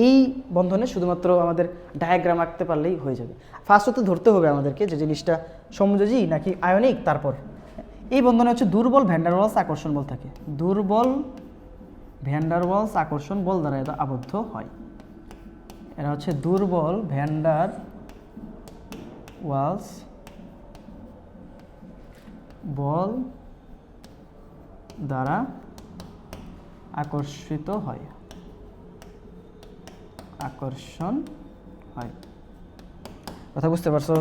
এই বন্ধনে শুধুমাত্র আমাদের ডায়াগ্রাম আঁকতে পারলেই হয়ে যাবে। ফার্স্টত ধরতে হবে আমাদেরকে যে জিনিসটা সমযোজী নাকি আয়নিক। তারপর এই বন্ধনে হচ্ছে দুর্বল ভ্যান ডার ওয়ালস আকর্ষণ বল থাকে। দুর্বল ভ্যান ডার ওয়ালস আকর্ষণ বল দ্বারা এরা আবদ্ধ হয়। এরা হচ্ছে দুর্বল ভ্যান ডার ওয়ালস বল দ্বারা আকর্ষিত হয়, আকর্ষণ হয়। কথা বুঝতে পারছো?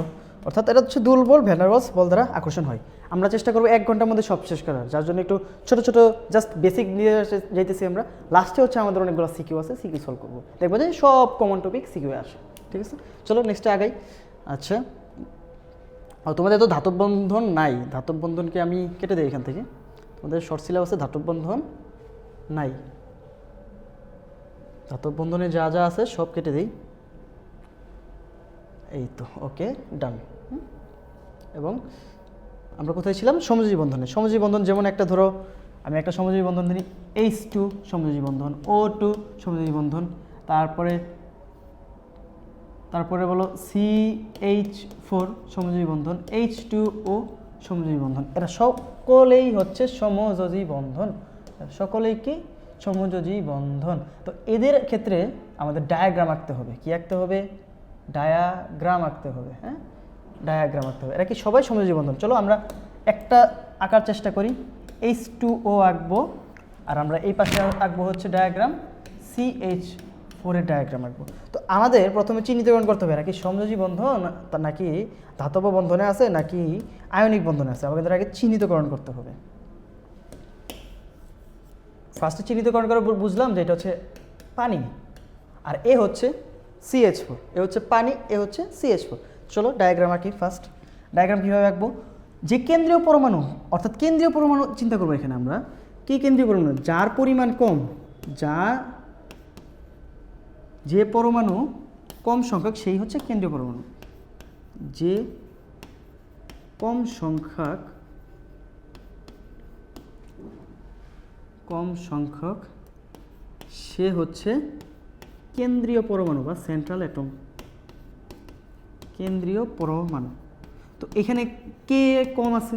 অর্থাৎ এটা হচ্ছে দুর্বল ভ্যান ডার ওয়ালস বল দ্বারা আকর্ষণ হয়। আমরা চেষ্টা করবো 1 ঘন্টার মধ্যে সব শেষ করার, যার জন্য একটু ছোট ছোট জাস্ট বেসিক নিয়ে যাইতেছি আমরা। লাস্টে হচ্ছে আমাদের অনেকগুলো সিকিউ আছে, সিকিউ সলভ করবো, দেখবো যে সব কমন টপিক সিকিউ আসে। ঠিক আছে, চলো নেক্সটে আগাই। আচ্ছা, তোমাদের তো ধাতব বন্ধন নাই, ধাতব বন্ধনকে আমি কেটে দিই এখান থেকে। তোমাদের শর্ট সিলেবাসে ধাতব বন্ধন নাই, ধাতব বন্ধনে যা যা আছে সব কেটে দিই। এই তো, ওকে ডান। এবং আমরা কোথায় ছিলাম? সমযোজী বন্ধনে। সমযোজী বন্ধন যেমন একটা ধরো, আমি একটা সমযোজী বন্ধন ধরি, H2 সমযোজী বন্ধন, O2 সমযোজী বন্ধন, তারপরে বলো CH4 সমযোজী বন্ধন, H2O সমযোজী বন্ধন। এরা সকলেই হচ্ছে সমযোজী বন্ধন। সকলেই কি? সমযোজী বন্ধন। তো এদের ক্ষেত্রে আমাদের ডায়াগ্রাম আঁকতে হবে। কি আঁকতে হবে? ডায়াগ্রাম আঁকতে হবে। হ্যাঁ, ডায়াগ্রাম আঁকতে হবে। এরা কি সবাই সমযোজী বন্ধন? চলো আমরা একটা আঁকার চেষ্টা করি। H2O আঁকবো, আর আমরা এই পাশে আঁকবো হচ্ছে ডায়াগ্রাম CH4 এর ডায়াগ্রাম আঁকবো। তো আমাদের প্রথমে চিহ্নিতকরণ করতে হবে এরা কি সমযোজী বন্ধন নাকি ধাতব বন্ধনে আছে নাকি আয়নিক বন্ধনে আছে। আমাদের আগে চিহ্নিতকরণ করতে হবে। ফার্স্টে চিহ্নিতকরণ করে বুঝলাম যে এটা হচ্ছে পানি, আর এ হচ্ছে CH4, এ হচ্ছে পানি, এ হচ্ছে CH4। চলো ডায়াগ্রাম আঁকি। ফার্স্ট ডায়াগ্রাম কীভাবে আঁকবো? যে কেন্দ্রীয় পরমাণু, অর্থাৎ কেন্দ্রীয় পরমাণু চিন্তা করবো এখানে আমরা। কি কেন্দ্রীয় পরমাণু? যার পরিমাণ কম, যে পরমাণু কম সংখ্যক সেই হচ্ছে কেন্দ্রীয় পরমাণু। যে কম সংখ্যক সে হচ্ছে কেন্দ্রীয় পরমাণু বা সেন্ট্রাল অ্যাটম, কেন্দ্রীয় পরমাণু। তো এখানে কে কম আছে?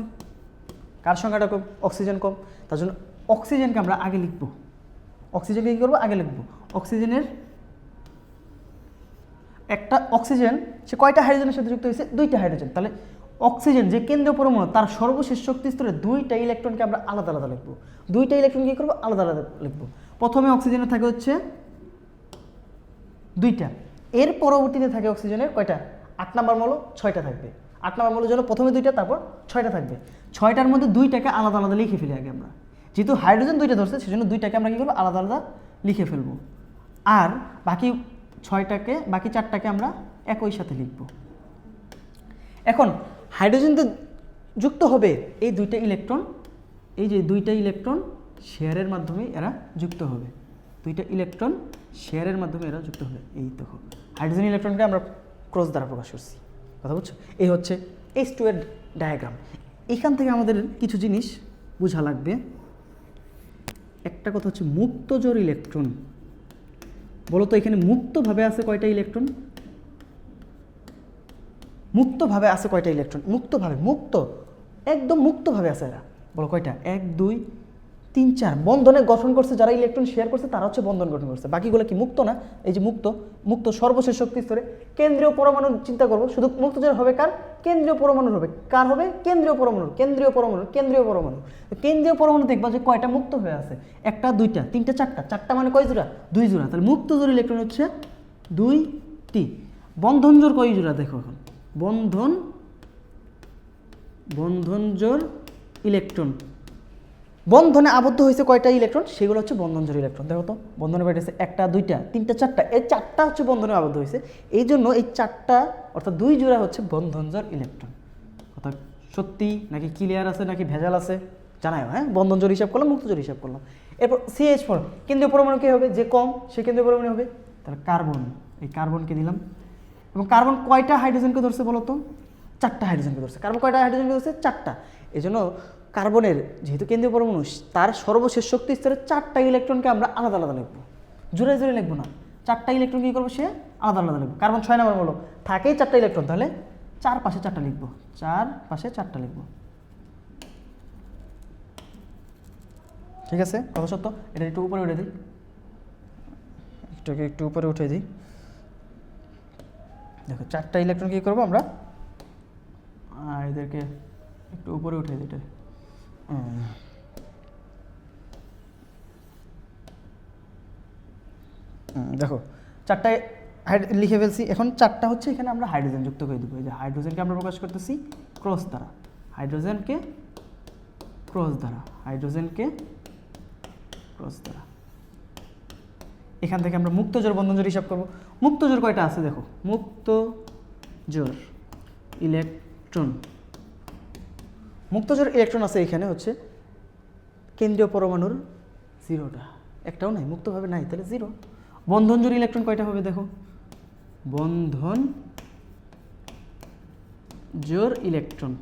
কার সংখ্যাটা কম? অক্সিজেন কম। তার জন্য অক্সিজেনকে আমরা আগে লিখব। অক্সিজেনকে কী করবো? আগে লিখব। অক্সিজেনের একটা অক্সিজেন সে কয়টা হাইড্রোজেনের সাথে যুক্ত হয়েছে? 2টা হাইড্রোজেন। তাহলে অক্সিজেন যে কেন্দ্রীয় পরমাণু তার সর্বশেষ শক্তি স্তরে 2টা ইলেকট্রনকে আমরা আলাদা আলাদা লিখব। 2টা ইলেকট্রন কী করবো? আলাদা আলাদা লিখব। প্রথমে অক্সিজেনের থাকে হচ্ছে 2টা, এর পরবর্তীতে থাকে অক্সিজেনের কয়টা? 8 নাম্বার মৌল 6টা থাকবে। 8 নাম্বার মৌলের জন্য প্রথমে 2টা, তারপর 6টা থাকবে। 6টার মধ্যে 2টাকে আলাদা আলাদা লিখে ফেলি আগে আমরা। যেহেতু হাইড্রোজেন 2টা ধরছে সেজন্য 2টাকে আমরা কী করবো? আলাদা আলাদা লিখে ফেলবো। আর বাকি 4টাকে আমরা একই সাথে লিখব। এখন হাইড্রোজেন তো যুক্ত হবে এই 2টা ইলেকট্রন, এই যে 2টা ইলেকট্রন শেয়ারের মাধ্যমে এরা যুক্ত হবে। 2টা ইলেকট্রন শেয়ারের মাধ্যমে এরা যুক্ত হবে। এই দেখো হাইড্রোজেন ইলেকট্রনকে আমরা ক্রস দ্বারা প্রকাশ করছি। কথা বুঝছো? এই হচ্ছে H2 এর ডায়াগ্রাম। এখান থেকে আমাদের কিছু জিনিস বোঝা লাগবে। একটা কথা হচ্ছে মুক্তজোড় ইলেকট্রন। বলো তো এখানে মুক্তভাবে আছে কয়টা ইলেকট্রন? মুক্তভাবে আছে কয়টা ইলেকট্রন? মুক্তভাবে, একদম মুক্তভাবে আছে এরা। বলো কয়টা? 1 2 3 4 বন্ধনে গঠন করছে। যারা ইলেকট্রন শেয়ার করছে তারা হচ্ছে বন্ধন গঠন করছে। বাকিগুলো কি মুক্ত না? এই যে মুক্ত সর্বশেষ শক্তি স্তরে কেন্দ্রীয় পরমাণু চিন্তা করবো। শুধু মুক্তজোড় হবে কার? কেন্দ্রীয় পরমাণুর হবে। কার হবে? কেন্দ্রীয় পরমাণু। কেন্দ্রীয় পরমাণু দেখবা যে কয়টা মুক্ত হয়ে আছে? 1টা 2টা 3টা 4টা। 4টা মানে কয় জোড়া? 2 জোড়া। তাহলে মুক্তজোড় ইলেকট্রন হচ্ছে 2টি। বন্ধন জোড় কয় জোড়া? দেখো এখন বন্ধন জোড় ইলেকট্রন বন্ধনে আবদ্ধ হয়েছে কয়টা ইলেকট্রন? সেগুলো হচ্ছে বন্ধন জোড় ইলেকট্রন। দেখো তো বন্ধনে বেড়েছে 1টা 2টা 3টা 4টা, এই 4টা হচ্ছে বন্ধনে আবদ্ধ হয়েছে। এই জন্য এই 4টা অর্থাৎ 2 জোড়া হচ্ছে বন্ধন জোড় ইলেকট্রন। অর্থাৎ সত্যি নাকি ক্লিয়ার আছে নাকি ভেজাল আছে জানাই। হ্যাঁ, বন্ধন জোড় হিসাব করলাম, মুক্ত জোড় হিসাব করলাম। এরপর CH4 কেন্দ্রীয় পরমাণু কী হবে? যে কম সে কেন্দ্রীয় পরমাণু হবে। তাহলে কার্বন, এই কার্বনকে দিলাম। এবং কার্বন কয়টা হাইড্রোজেনকে ধরছে বলো তো? 4টা হাইড্রোজেনকে ধরছে। কার্বন কয়টা হাইড্রোজেনকে ধরছে? 4টা। এই জন্য কার্বনের যেহেতু কেন্দ্রীয় পরমাণু তার সর্বশেষ শক্তি স্তরে 4টা ইলেকট্রনকে আমরা আলাদা আলাদা লিখবো। জোরে জোরে লিখবো না। 4টা ইলেকট্রন কী করবো? সে আলাদা আলাদা লিখবো। কার্বন 6 নাম্বার মৌল, থাকেই 4টা ইলেকট্রন। তাহলে 4 পাশে 4টা লিখবো। 4 পাশে 4টা লিখবো। ঠিক আছে, কথা সত্য। এটা একটু উপরে উঠে দিই, একটু উপরে উঠে দিই। দেখো 4টা ইলেকট্রন কী করবো আমরা? এদেরকে একটু উপরে উঠে দিই। এটা দেখো 4টা লিখে ফেলছি। এখন 4টা হচ্ছে এখানে আমরা হাইড্রোজেন যুক্ত করে দেবো। এই যে হাইড্রোজেনকে আমরা প্রকাশ করতেছি ক্রস দ্বারা। হাইড্রোজেনকে ক্রস দ্বারা। এখান থেকে আমরা মুক্তজোড় বন্ধন জোড় হিসাব করবো। মুক্তজোড় কয়টা আছে দেখো? মুক্তজোড় ইলেকট্রন আছে এখানে হচ্ছে কেন্দ্রীয় পরমাণুর 0টা, একটাও নাই, মুক্তভাবে নাই, তাহলে 0। বন্ধন জোড় ইলেকট্রন কয়টা হবে দেখো? বন্ধন জোড় ইলেকট্রন।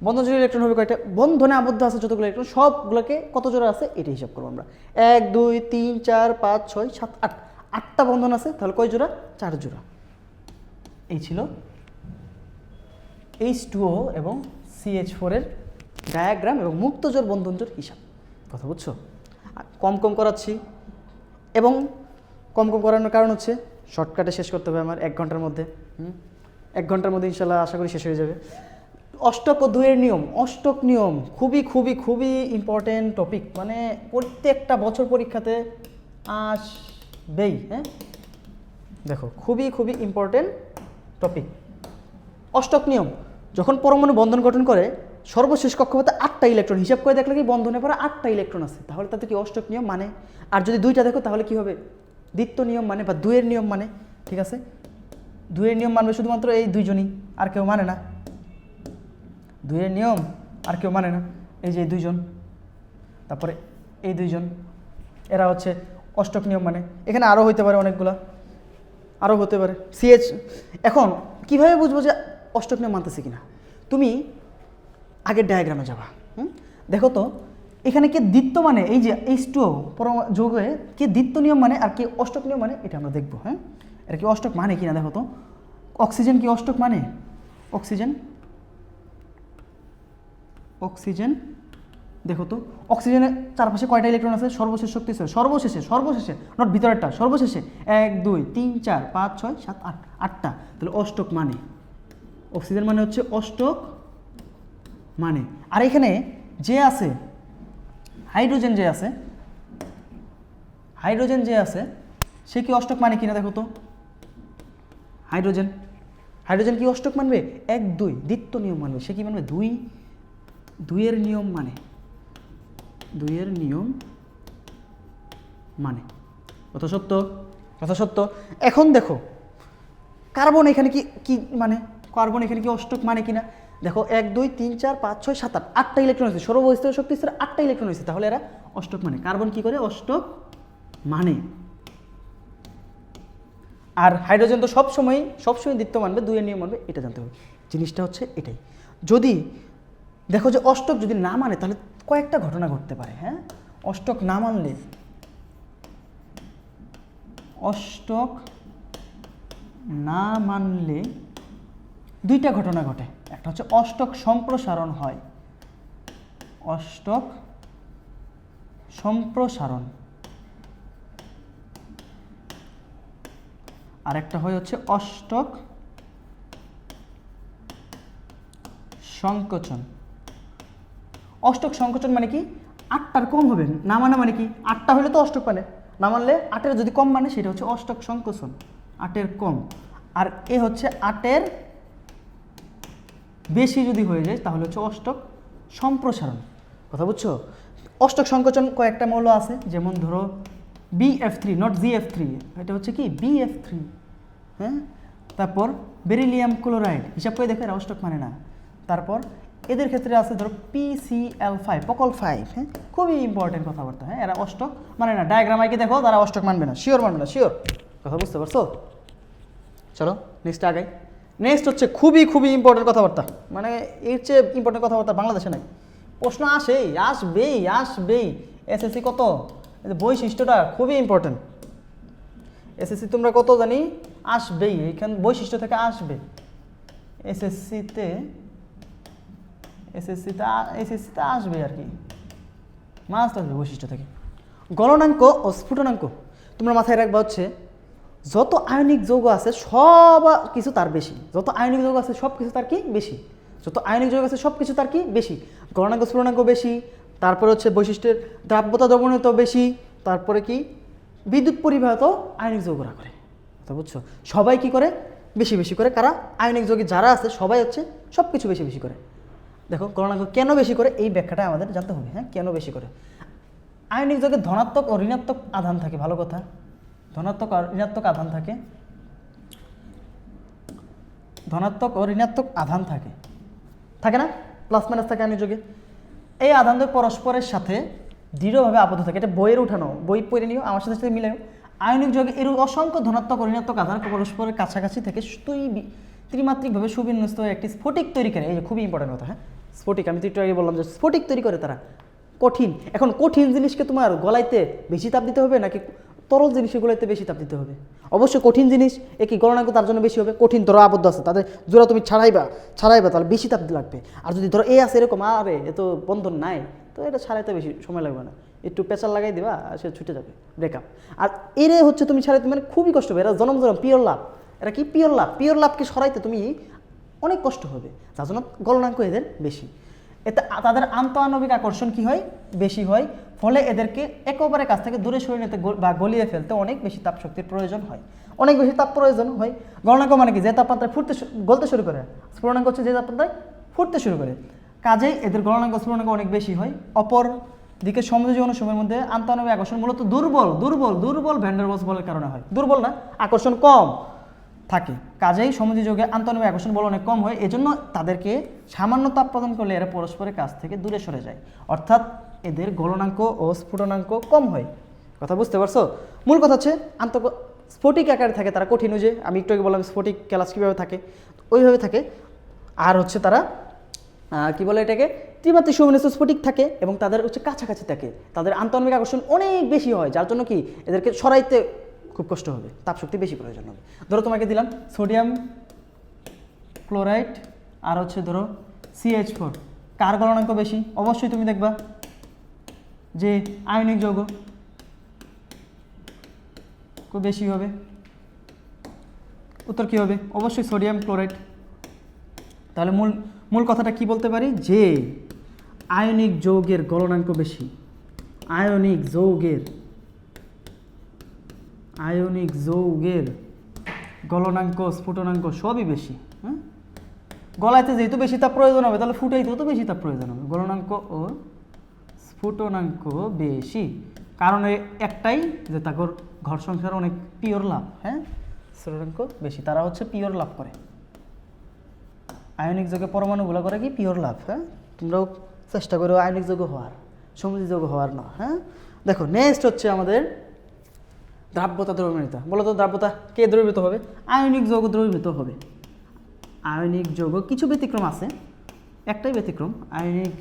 বন্ধন জোড় ইলেকট্রন হবে কয়টা? বন্ধনে আবদ্ধ আছে যতগুলো ইলেকট্রন সবগুলোকে কত জোড়া আছে এটা হিসাব করবো আমরা। 1 2 3 4 5 6 7 8, 8টা বন্ধন আছে, তাহলে কয় জোড়া? 4 জোড়া। এই ছিল H2O এবং CH4 এর ডায়াগ্রাম এবং মুক্ত জোড় বন্ধন জোড় হিসাব। কথা বুঝছো? কম কম করাচ্ছি, এবং কম কম করানোর কারণ হচ্ছে শর্টকাটে শেষ করতে হবে আমার 1 ঘন্টার মধ্যে। 1 ঘন্টার মধ্যে ইনশাল্লাহ আশা করি শেষ হয়ে যাবে। অষ্টক ও দুইয়ের নিয়ম, অষ্টক নিয়ম খুবই খুবই খুবই ইম্পর্টেন্ট টপিক, মানে প্রত্যেকটা বছর পরীক্ষাতে আসবেই। হ্যাঁ, দেখো খুবই খুবই ইম্পর্টেন্ট টপিক। অষ্টক নিয়ম, যখন পরমাণু বন্ধন গঠন করে সর্বশেষ কক্ষপথে 8টা ইলেকট্রন, হিসাব করে দেখলে কি বন্ধনে পরে 8টা ইলেকট্রন আছে, তাহলে তাতে কি অষ্টক নিয়ম মানে। আর যদি 2টা দেখো তাহলে কি হবে? দ্বিতীয় নিয়ম মানে, বা দুইয়ের নিয়ম মানে। ঠিক আছে, দুইয়ের নিয়ম মানবে শুধুমাত্র এই দুইজনই, আর কেউ মানে না। দুইয়ের নিয়ম আর কেউ মানে না, এই যে এই দুইজন, তারপরে এই দুইজন, এরা হচ্ছে অষ্টক নিয়ম মানে। এখানে আরও হইতে পারে, অনেকগুলা আরও হতে পারে। CH, এখন কিভাবে বুঝবো যে অষ্টক নিয়ম মানতেছে কিনা? তুমি আগের ডায়াগ্রামে যাবা। দেখো তো এখানে কে দ্বিত্ব মানে, এই যে H2O যৌগে কে দ্বিত্ব নিয়ম মানে আর কে অষ্টক নিয়ম মানে, এটা আমরা দেখবো। হ্যাঁ, এটা কি অষ্টক মানে কিনা দেখো তো। অক্সিজেন কি অষ্টক মানে? অক্সিজেন, অক্সিজেন দেখো তো, অক্সিজেনের চারপাশে কয়টা ইলেকট্রন আছে? সর্বশেষ শক্তি স্তরে, সর্বশেষে, সর্বশেষে নট ভিতরেরটা, সর্বশেষে 1 2 3 4 5 6 7 8, 8টা। তাহলে অষ্টক মানে, অক্সিজেন মানে হচ্ছে অষ্টক মানে। আর এখানে যে আছে হাইড্রোজেন, যে আছে হাইড্রোজেন, যে আছে সে কি অষ্টক মানে কিনা দেখো তো। হাইড্রোজেন, হাইড্রোজেন কি অষ্টক মানবে? 1 2 দ্বিত্ব নিয়ম মানবে। সে কি মানবে? দুইয়ের নিয়ম মানে, দুইয়ের নিয়ম মানে। কথা সত্য, কথা সত্য। এখন দেখো কার্বন এখানে কি কি মানে, কার্বন এখানে কি অষ্টক মানে কিনা দেখো। 1 2 3 4 5 6 7 8, 8টা ইলেকট্রন আছে, সর্বস্থিত শক্তি স্তরে 8টা ইলেকট্রন আছে, তাহলে এরা অষ্টক মানে। কার্বন কি করে? অষ্টক মানে। আর হাইড্রোজেন তো সবসময় দ্বিত্ব মানবে, দুইয়ের নিয়ম মানবে, এটা জানতে হবে। জিনিসটা হচ্ছে এটাই। যদি দেখো যে অষ্টক যদি না মানে, তাহলে কয়েকটা ঘটনা ঘটতে পারে। হ্যাঁ, অষ্টক না মানলে, অষ্টক না মানলে 2টা ঘটনা ঘটে। একটা হচ্ছে অষ্টক সম্প্রসারণ হয়, অষ্টক সম্প্রসারণ, আর একটা হয় হচ্ছে অষ্টক সংকোচন। অষ্টক সংকোচন মানে কি? 8টার কম হবে না মানে, মানে কি 8টা হলে তো অষ্টক মানে, না মানলে 8এর যদি কম মানে সেটা হচ্ছে অষ্টক সংকোচন, 8এর কম। আর এ হচ্ছে 8এর বেশি যদি হয়ে যায় তাহলে হচ্ছে অষ্টক সম্প্রসারণ। কথা বুঝছো? অষ্টক সংকোচন কয়েকটা মৌল আছে, যেমন ধরো BF3, নট ZF3, এটা হচ্ছে কি BF3। হ্যাঁ, তারপর বেরিলিয়াম ক্লোরাইড, হিসাব করে দেখো এরা অষ্টক মানে না। তারপর এদের ক্ষেত্রে আছে ধরো PCl5, পকল 5। হ্যাঁ, খুবই ইম্পর্টেন্ট কথাবার্তা। হ্যাঁ, এরা অষ্টক মানে না। ডায়াগ্রাম আগে দেখো, তারা অষ্টক মানবে না, শিওর মানবে না, শিওর। কথা বুঝতে পারছো? চলো নেক্সট আগে। নেক্সট হচ্ছে খুবই খুবই ইম্পর্টেন্ট কথাবার্তা, মানে এর চেয়ে ইম্পর্টেন্ট কথাবার্তা বাংলাদেশে নাই। প্রশ্ন আসবেই। SSC কত, বৈশিষ্ট্যটা খুবই ইম্পর্টেন্ট। SSC তোমরা কত জানি আসবেই, এইখান বৈশিষ্ট্য থেকে আসবে। এসএসসিতে আসবে আর কি, মাস্ট আসবে বৈশিষ্ট্য থেকে। গলনাঙ্ক ও স্ফুটনাঙ্ক তোমরা মাথায় রাখবা হচ্ছে যত আয়নিক যৌগ আছে সব কিছু তার বেশি, যত আয়নিক যৌগ আছে সব কিছু তার কি বেশি, যত আয়নিক যৌগ আছে সব কিছু তার কি বেশি। গলনাঙ্ক স্ফুটনাঙ্ক বেশি, তারপরে হচ্ছে বৈশিষ্ট্যের দ্রাব্যতা দ্রবণীয়তা বেশি, তারপরে কি বিদ্যুৎ পরিবাহিত আয়নিক যৌগরা করে। তা বুঝছো? সবাই কি করে? বেশি বেশি করে। কারা? আয়নিক যৌগী যারা আছে সবাই হচ্ছে সব কিছু বেশি বেশি করে। দেখো গলনাঙ্ক কেন বেশি করে এই ব্যাখ্যাটা আমাদের জানতে হবে। হ্যাঁ, কেন বেশি করে? আয়নিক যৌগে ধনাত্মক ও ঋণাত্মক আধান থাকে, ভালো কথা, ধনাত্মক আর ঋণাত্মক আধান থাকে, ধনাত্মক ও ঋণাত্মক আধান থাকে, থাকে না? প্লাস মাইনাস থাকে আয়নিক যৌগে। এই আধানদের পরস্পরের সাথে দৃঢ়ভাবে আবদ্ধ থাকে। এটা বইয়ের উঠানো, বই পড়ে নিও, আমার সাথে সাথে মিলাও। আয়নিক যৌগে এর অসংখ্য ধনাত্মক ও ঋণাত্মক আধান পরস্পরের কাছাকাছি থেকে ত্রিমাত্রিকভাবে সুবিন্যস্ত হয়ে একটি স্ফটিক তৈরি করে। এই যে খুবই ইম্পর্টেন্ট কথা, হ্যাঁ, স্ফটিক, আমি তো একটু আগে বললাম যে স্ফটিক তৈরি করে তারা। কঠিন, এখন কঠিন জিনিসকে তোমার গলাইতে বেশি তাপ দিতে হবে নাকি তরল জিনিসকে গলাইতে বেশি তাপ দিতে হবে? অবশ্যই কঠিন জিনিস, একই গলনাঙ্ক তার জন্য বেশি হবে। কঠিন ধরো আবদ্ধ আছে, তাদের জোড়া তুমি ছাড়াইবা তাহলে বেশি তাপ লাগবে। আর যদি ধরো আছে এরকম, আরে এ তো বন্ধন নাই, তো এটা ছাড়াইতে বেশি সময় লাগবে না, একটু পেঁচার লাগাই দিবা আর সে ছুটে যাবে, ব্রেকআপ। আর এরে হচ্ছে তুমি ছাড়াইতে মানে খুবই কষ্ট হবে, এরা জনম পিওর লাভ। এরা কি পিওর লাভকে সরাইতে তুমি অনেক কষ্ট হবে, যার জন্য গলনাঙ্ক এদের বেশি। এতে তাদের আন্তঃআণবিক আকর্ষণ কি হয়, বেশি হয়, ফলে এদেরকে একেবারে কাছ থেকে দূরে সরিয়ে নিতে বা গলিয়ে ফেলতে অনেক বেশি তাপ শক্তির প্রয়োজন হয়, অনেক বেশি তাপ প্রয়োজন হয়। গলনাঙ্ক মানে কি, যে তাপমাত্রায় গলতে শুরু করে। স্ফুটনাঙ্ক হচ্ছে যে তাপমাত্রায় ফুটতে শুরু করে, কাজেই এদের গলনাঙ্ক স্ফুটনাঙ্ক অনেক বেশি হয়। অপর দিকে সমযোজী অনুসমূহের মধ্যে আন্তঃআণবিক আকর্ষণ মূলত দুর্বল ভ্যান ডার ওয়ালস বলের কারণে হয়। দুর্বল না, আকর্ষণ কম থাকে, কাজেই সমযোজী যৌগে আন্তঃআণবিক আকর্ষণ বল অনেক কম হয়। এজন্য তাদেরকে সামান্য তাপ প্রদান করলে এরা পরস্পরের কাছ থেকে দূরে সরে যায়, অর্থাৎ এদের গলনাঙ্ক ও স্ফুটনাঙ্ক কম হয়। কথা বুঝতে পারছো? মূল কথা হচ্ছে স্ফটিক আকারে থাকে তারা, কঠিন, যে আমি একটু আগে বললাম স্ফটিক ক্যালাস কীভাবে থাকে ওইভাবে থাকে। আর হচ্ছে তারা কি বলে এটাকে, ত্রিমাত্রিক সুবিন্যস্ত স্ফটিক থাকে এবং তাদের হচ্ছে কাছাকাছি থাকে, তাদের আন্তঃআণবিক আকর্ষণ অনেক বেশি হয়, যার জন্য কি এদেরকে সরাইতে খুব কষ্ট হবে, তাপশক্তি বেশি প্রয়োজন হবে। ধরো তোমাকে দিলাম সোডিয়াম ক্লোরাইড আর হচ্ছে ধরো CH4, কার গলনাঙ্ক বেশি? অবশ্যই তুমি দেখবা যে আয়নিক যৌগ খুব বেশি হবে। উত্তর কি হবে? অবশ্যই সোডিয়াম ক্লোরাইড। তাহলে মূল কথাটা কি বলতে পারি, যে আয়নিক যৌগের গলনাঙ্ক বেশি, আয়নিক যৌগের গলনাঙ্ক স্ফুটনাঙ্ক সবই বেশি। হ্যাঁ, গলাইতে যেহেতু বেশি তাপ প্রয়োজন হবে, তাহলে ফুটাইতেও তো বেশি তাপ প্রয়োজন হবে। গলনাঙ্ক ও স্ফুটনাঙ্ক বেশি, কারণ একটাই যে তাদের ঘর সংসার অনেক পিওর লাভ। হ্যাঁ, স্ফুটনাঙ্ক বেশি, তারা হচ্ছে পিওর লাভ করে। আয়নিক যৌগে পরমাণুগুলো করে কি পিওর লাভ। হ্যাঁ, তোমরাও চেষ্টা করো আয়নিক যৌগ হওয়ার, সমযোজী যৌগ হওয়ার না। হ্যাঁ, দেখো নেক্সট হচ্ছে আমাদের দ্রাব্যতা দ্রবীভূততা। বলো তো দ্রাব্যতা কে দ্রবীভূত হবে? আয়নিক যৌগ দ্রবীভূত হবে। আয়নিক যৌগ কিছু ব্যতিক্রম আছে, একটাই ব্যতিক্রম, আয়নিক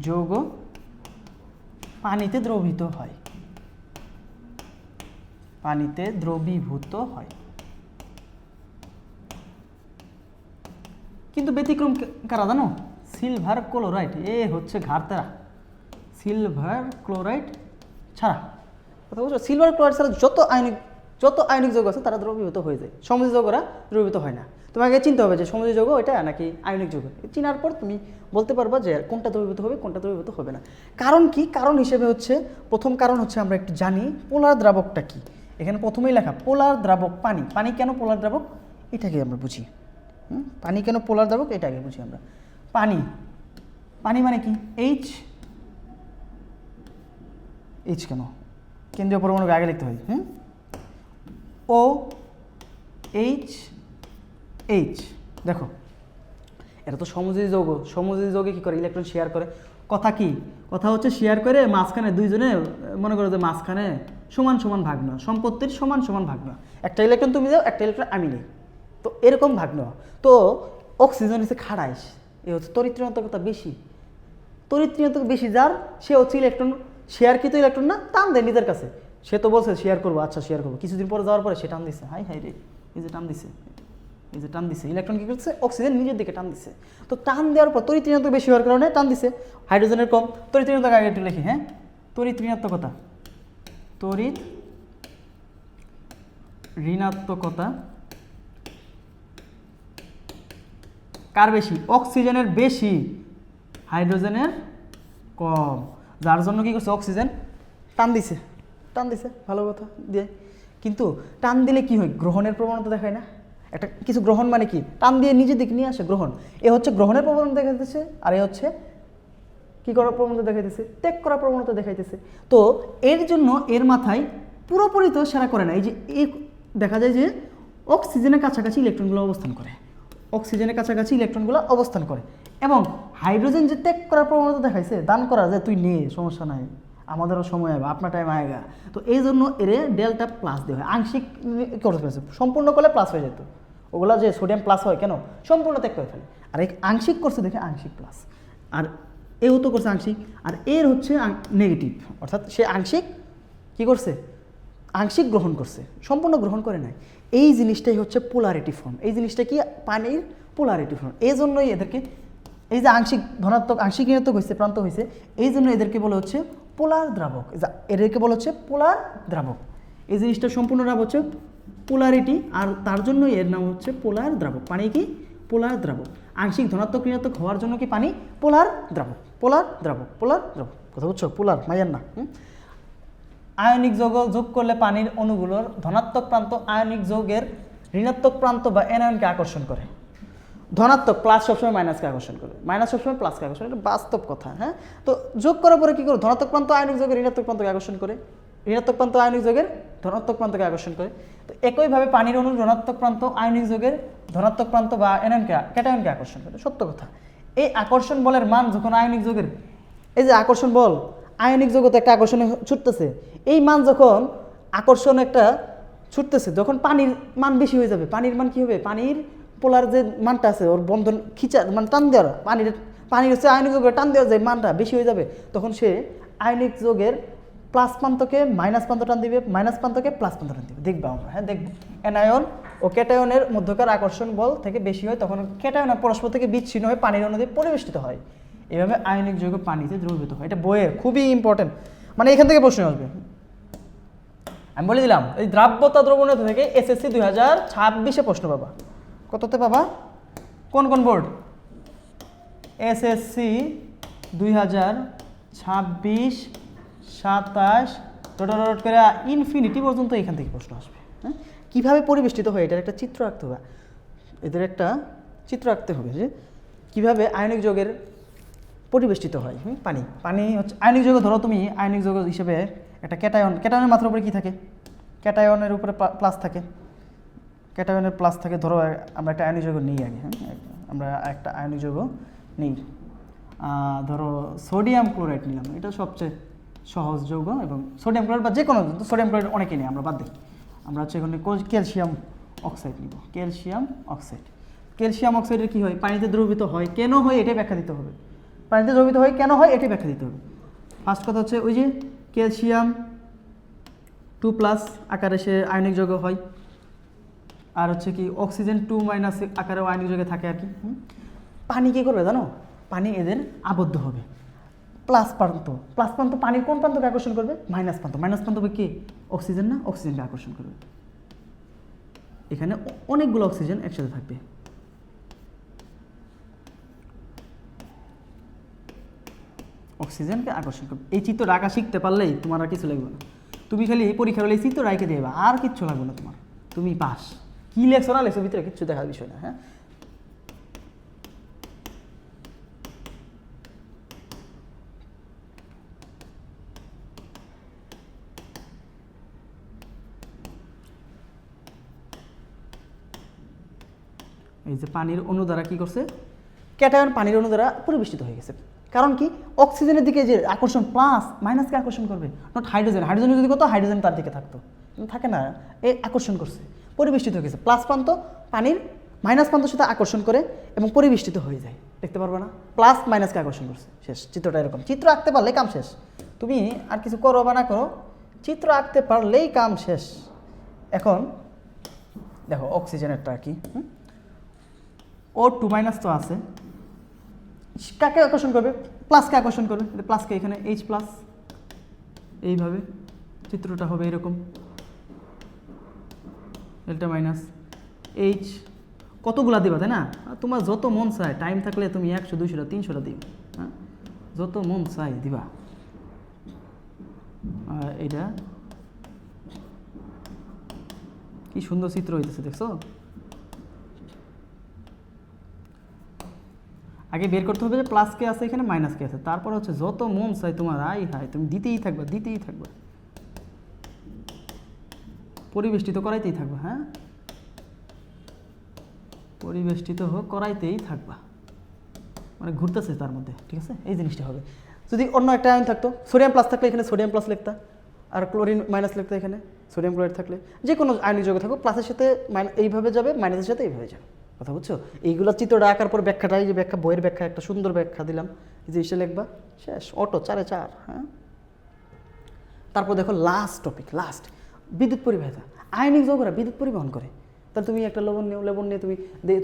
যৌগ পানিতে দ্রবীভূত হয়, পানিতে দ্রবীভূত হয়। কিন্তু ব্যতিক্রম কারা জানো? সিলভার ক্লোরাইড, এ হচ্ছে ঘাড়তেরা, সিলভার ক্লোরাইড ছাড়া। কথা বলছো, সিলভার ক্লোরাইড ছাড়া যত আয়নিক যৌগ আছে তারা দ্রবীভূত হয়ে যায়, সমযোজী যৌগরা দ্রবীভূত হয় না। তোমাকে চিনতে হবে যে সমযোজী যৌগ এটা নাকি আয়নিক যৌগ। চিনার পর তুমি বলতে পারবা যে কোনটা দ্রবীভূত হবে কোনটা দ্রবীভূত হবে না। কারণ কি? কারণ হিসেবে হচ্ছে, প্রথম কারণ হচ্ছে আমরা একটু জানি পোলার দ্রাবকটা কি। এখানে প্রথমেই লেখা পোলার দ্রাবক পানি। পানি কেন পোলার দ্রাবক এটাকে আমরা বুঝি। পানি কেন পোলার দ্রাবক এটা আগে বুঝি আমরা। পানি মানে কি? এইচ কেন? কেন্দ্রীয় পরমাণুকে আগে লিখতে হয়। OH। দেখো এটা তো সমযোজী যৌগ, সমযোজী যৌগে কি করে? ইলেকট্রন শেয়ার করে। কথা হচ্ছে শেয়ার করে, মাঝখানে দুইজনে মনে করো যে মাঝখানে সমান সমান ভাগ নেওয়া, সম্পত্তির সমান সমান ভাগ নেওয়া। একটা ইলেকট্রন তুমি দাও, একটা ইলেকট্রন আমি নেই, তো এরকম ভাগ নেওয়া। তো অক্সিজেন হচ্ছে খাড়াইশ, এ হচ্ছে তড়িৎ-ঋণাত্মকতা বেশি, বেশি যার, সে হচ্ছে ইলেকট্রন শেয়ারকৃত ইলেকট্রন না, টান দেয় নিজের কাছে। সে তো বলছে শেয়ার করবো, আচ্ছা শেয়ার করবো, কিছুদিন পরে যাওয়ার পরে সে টান দিছে, হাই রে, এই যে টান দিছে, ইলেকট্রন কি করছে? অক্সিজেন নিজের দিকে টান দিছে। তো টান দেওয়ার পর তড়িৎ-ঋণাত্মক বেশি হওয়ার কারণে টান দিছে, হাইড্রোজেনের কম, তড়িৎ-ঋণাত্মক আগে একটু লিখি। হ্যাঁ, তড়িৎ-ঋণাত্মকতা কার বেশি? অক্সিজেনের বেশি, হাইড্রোজেনের কম, যার জন্য কি করছে? অক্সিজেন টান দিছে। ভালো কথা দিয়ে, কিন্তু টান দিলে কি হয়? গ্রহণের প্রবণতা দেখায় না? একটা কিছু গ্রহণ মানে কি? টান দিয়ে নিজের দিকে নিয়ে আসে গ্রহণ। এ হচ্ছে গ্রহণের প্রবণতা দেখাইতেছে, আর এ হচ্ছে কি করার প্রবণতা দেখাইতেছে? ত্যাগ করার প্রবণতা দেখাইতেছে। তো এর জন্য এর মাথায় পুরোপুরি তো সেরা করে না। এই যে দেখা যায় যে অক্সিজেনের কাছাকাছি ইলেকট্রনগুলো অবস্থান করে, এবং হাইড্রোজেন যে ত্যাগ করার প্রবণতা দেখাইছে, দান করা, যে তুই নে, সমস্যা নাই, আমাদেরও সময় হবে, আপনার টাইম আয়েগা। তো এই জন্য এর ডেল্টা প্লাস দেওয়া হয়। আংশিক করতে পেরেছে, সম্পূর্ণ করলে প্লাস হয়ে যেত, ওগুলা যে সোডিয়াম প্লাস হয় কেন, সম্পূর্ণ ত্যাগ করে ফেলে। আর এই আংশিক করছে দেখে আংশিক প্লাস, আর এও তো করছে আংশিক, আর এর হচ্ছে নেগেটিভ, অর্থাৎ সে আংশিক কি করছে, আংশিক গ্রহণ করছে, সম্পূর্ণ গ্রহণ করে নাই। এই জিনিসটাই হচ্ছে পোলারিটি ফর্ম, এই জিনিসটা কি পানির পোলারিটি ফর্ম। এই জন্যই এদেরকে, এই যে আংশিক ধনাত্মক আংশিক ঋণাত্মক হয়েছে প্রান্ত হয়েছে, এই জন্য এদেরকে বলা হচ্ছে পোলার দ্রাবক, এদেরকে বলা হচ্ছে পোলার দ্রাবক। এই জিনিসটা সম্পূর্ণ নাম হচ্ছে পোলারিটি, আর তার জন্য এর নাম হচ্ছে পোলার দ্রাবক। পানি কি পোলার দ্রাবক, আংশিক ধনাত্মক ঋণাত্মক হওয়ার জন্য কি পানি পোলার দ্রাবক, পোলার দ্রাবক, পোলার দ্রাবক, কথা বুঝছো, পোলার মাইয়ার না। আয়নিক যৌগ যোগ করলে পানির অণুগুলোর ধনাত্মক প্রান্ত আয়নিক যৌগের ঋণাত্মক প্রান্ত বা এনায়নকে আকর্ষণ করে। ধনাত্মক প্লাস সবসময় মাইনাসকে আকর্ষণ করে, মাইনাস সবসময় প্লাসকে আকর্ষণ করে, বাস্তব কথা। হ্যাঁ, তো যোগ করার পরে কী করে, ধনাত্মক প্রান্ত আয়নিক যৌগের ঋণাত্মক প্রান্তকে আকর্ষণ করে, ঋণাত্মক প্রান্ত আয়নিক যৌগের ধনাত্মক প্রান্তকে আকর্ষণ করে। তো একইভাবে পানির অণুর ধনাত্মক প্রান্ত আয়নিক যৌগের ধনাত্মক প্রান্ত বা এনায়নকে ক্যাটায়নকে আকর্ষণ করে, সত্য কথা। এই আকর্ষণ বলের মান যখন আয়নিক যৌগের, এই যে আকর্ষণ বল আয়নিক যৌগতে একটা আকর্ষণে ছুটতেছে, এই মান যখন আকর্ষণ একটা ছুটতেছে, যখন পানির মান বেশি হয়ে যাবে, পানির মান কী হবে, পানির পোলার যে মানটা আছে ওর বন্ধন খিচার মানে টান দেওয়ার, পানির হচ্ছে আয়নিক যৌগের টান দেওয়ার যে মানটা বেশি হয়ে যাবে, তখন সে আয়নিক যৌগের প্লাস প্রান্তকে মাইনাস প্রান্ত টান দিবে, মাইনাস প্রান্তকে প্লাস প্রান্ত টান দিবে। দেখবে আমরা, হ্যাঁ দেখব, অ্যানায়ন ও ক্যাটায়নের মধ্যকার আকর্ষণ বল থেকে বেশি হয়, তখন ক্যাটায়ন পরস্পর থেকে বিচ্ছিন্ন হয়ে পানির অণু দিয়ে পরিবেষ্টিত হয়। এভাবে আয়নিক যৌগ পানিতে দ্রবীভূত হয়। এটা বইয়ের খুবই ইম্পর্টেন্ট, মানে এখান থেকে প্রশ্ন আসবে। আমি বলে দিলাম এই দ্রাব্যতা দ্রবণতা থেকে এসএসসি 2026-এ প্রশ্ন পাবা। কততে পাবা, কোন কোন বোর্ড, এসএসসি 2026, 27 ডট করে ইনফিনিটি পর্যন্ত এখান থেকে প্রশ্ন আসবে। হ্যাঁ, কীভাবে পরিবেষ্টিত হয় এটার একটা চিত্র আঁকতে হবে, এদের একটা চিত্র আঁকতে হবে যে কীভাবে আয়নিক যৌগের পরিবেষ্টিত হয় পানি। পানি হচ্ছে আয়নিক যৌগ, ধরো তুমি আয়নিক যৌগ হিসেবে একটা ক্যাটায়ন, ক্যাটায়নের মাত্রার উপরে কী থাকে, ক্যাটায়নের উপরে প্লাস থাকে, ক্যাটায়নের প্লাস থাকে। ধরো আমরা একটা আয়নিক যৌগ নিই আগে, হ্যাঁ আমরা একটা আয়নিক যৌগ নিই, ধরো সোডিয়াম ক্লোরাইড নিলাম, এটা সবচেয়ে সহজ যৌগ, এবং সোডিয়াম ক্লোরাইড বা যে কোনো সোডিয়াম ক্লোরাইড অনেকে নেই, আমরা বাদ দিই। আমরা হচ্ছে এখানে ক্যালসিয়াম অক্সাইড নিব, ক্যালসিয়াম অক্সাইড। ক্যালসিয়াম অক্সাইডের কী হয়, পানিতে দ্রবীভূত হয়, কেন হয় এটাই ব্যাখ্যা দিতে হবে। পানিতে দ্রবীভূত হয় কেন হয় এটাই ব্যাখ্যা দিতে হবে। ফার্স্ট কথা হচ্ছে ওই যে ক্যালসিয়াম 2+ আকারে সে আয়নিক যৌগ হয়, আর হচ্ছে কি অক্সিজেন 2- আকারেও আয়নিক যৌগে থাকে আর কি। পানি কী করবে জানো, পানি এদের আবদ্ধ হবে প্লাস প্রান্ত, প্লাস প্রান্ত পানির কোন প্রান্তকে আকর্ষণ করবে, মাইনাস প্রান্ত, মাইনাস প্রান্ত কি অক্সিজেন না, অক্সিজেনকে আকর্ষণ করবে। এখানে অনেকগুলো অক্সিজেন একসাথে থাকবে, অক্সিজেনকে আকর্ষণ করবে। এই চিত্র আঁকা শিখতে পারলেই তোমার আর কিছু লাগবে না, তুমি খালি পরীক্ষার হলে এই চিত্র রাখে দেবা, আর কিচ্ছু লাগবে না তোমার, তুমি পাস। কী লেখছো না লেখছো ভিতরে কিচ্ছু দেখার বিষয় না। হ্যাঁ, এই যে পানির অণু দ্বারা কী করছে, ক্যাটায়ন পানির অণু দ্বারা পরিবেষ্টিত হয়ে গেছে। কারণ কি, অক্সিজেনের দিকে যে আকর্ষণ প্লাস মাইনাসকে আকর্ষণ করবে, নট হাইড্রোজেন। হাইড্রোজেন যদি কত, হাইড্রোজেন তার দিকে থাকতো, থাকে না, এই আকর্ষণ করছে, পরিবেষ্টিত হয়ে গেছে। প্লাস প্রান্ত পানির মাইনাস প্রান্তের সাথে আকর্ষণ করে এবং পরিবেষ্টিত হয়ে যায়, দেখতে পারবে না, প্লাস মাইনাসকে আকর্ষণ করছে, শেষ। চিত্রটা এরকম, চিত্র আঁকতে পারলে কাম শেষ। তুমি আর কিছু করো বা না করো, চিত্র আঁকতে পারলেই কাম শেষ। এখন দেখো অক্সিজেনেরটা কি, O2- তো আছে, কাকে আকর্ষণ করবে, প্লাসকে আকর্ষণ করবে, প্লাসকে এখানে H+, এইভাবে চিত্রটা হবে এরকম, Δ- H কতগুলা দিবা, তাই না, তোমার যত মন চায়, টাইম থাকলে তুমি 100, 200, 300 দিবা, হ্যাঁ যত মন চায় দিবা। আর এটা কি সুন্দর চিত্র হইতেছে, দেখছো। আগে বের করতে হবে যে প্লাস কে আছে এখানে, মাইনাস কে আছে, তারপর হচ্ছে যত মন চাই তোমার, আই হাই তুমি দিতেই থাকবা, দিতেই থাকবা, পরিবেষ্টিত করাইতেই থাকবা। হ্যাঁ, পরিবেষ্টিত করাইতেই থাকবা, মানে ঘুরতেছে তার মধ্যে, ঠিক আছে, এই জিনিসটা হবে। যদি অন্য একটা আয়ন থাকতো, সোডিয়াম প্লাস থাকলে এখানে সোডিয়াম প্লাস লিখতা, আর ক্লোরিন মাইনাস লিখতে এখানে সোডিয়াম ক্লোরাইড থাকলে যে কোনো আয়নিক যৌগ থাকো প্লাসের সাথে এইভাবে যাবে, মাইনাসের সাথে এইভাবে যাবে। কথা বুঝছো? এইগুলো চিত্রটা আঁকার পর ব্যাখ্যাটাই যে ব্যাখ্যা, বইয়ের ব্যাখ্যা একটা সুন্দর ব্যাখ্যা দিলাম, যে এসে লিখবা, শেষ, অটো 4-4। হ্যাঁ, তারপর দেখো লাস্ট টপিক, লাস্ট বিদ্যুৎ পরিবাহিতা। আয়নিক যৌগরা বিদ্যুৎ পরিবহন করে। তাহলে তুমি একটা লবণ নিও, লবণ নিয়ে তুমি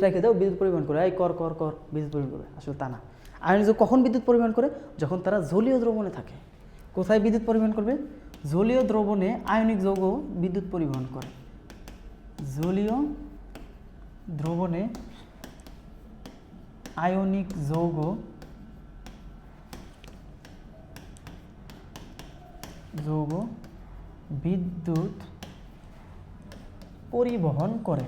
রেখে দাও, বিদ্যুৎ পরিবহন করে, এই কর কর কর বিদ্যুৎ পরিবহন করবে। আসলে তা না। আয়নিক যৌগ কখন বিদ্যুৎ পরিবহন করে? যখন তারা জলীয় দ্রবণে থাকে। কোথায় বিদ্যুৎ পরিবহন করবে? জলীয় দ্রবণে আয়নিক যৌগ বিদ্যুৎ পরিবহন করে। জলীয় দ্রবণে আয়নিক যৌগ বিদ্যুৎ পরিবহন করে।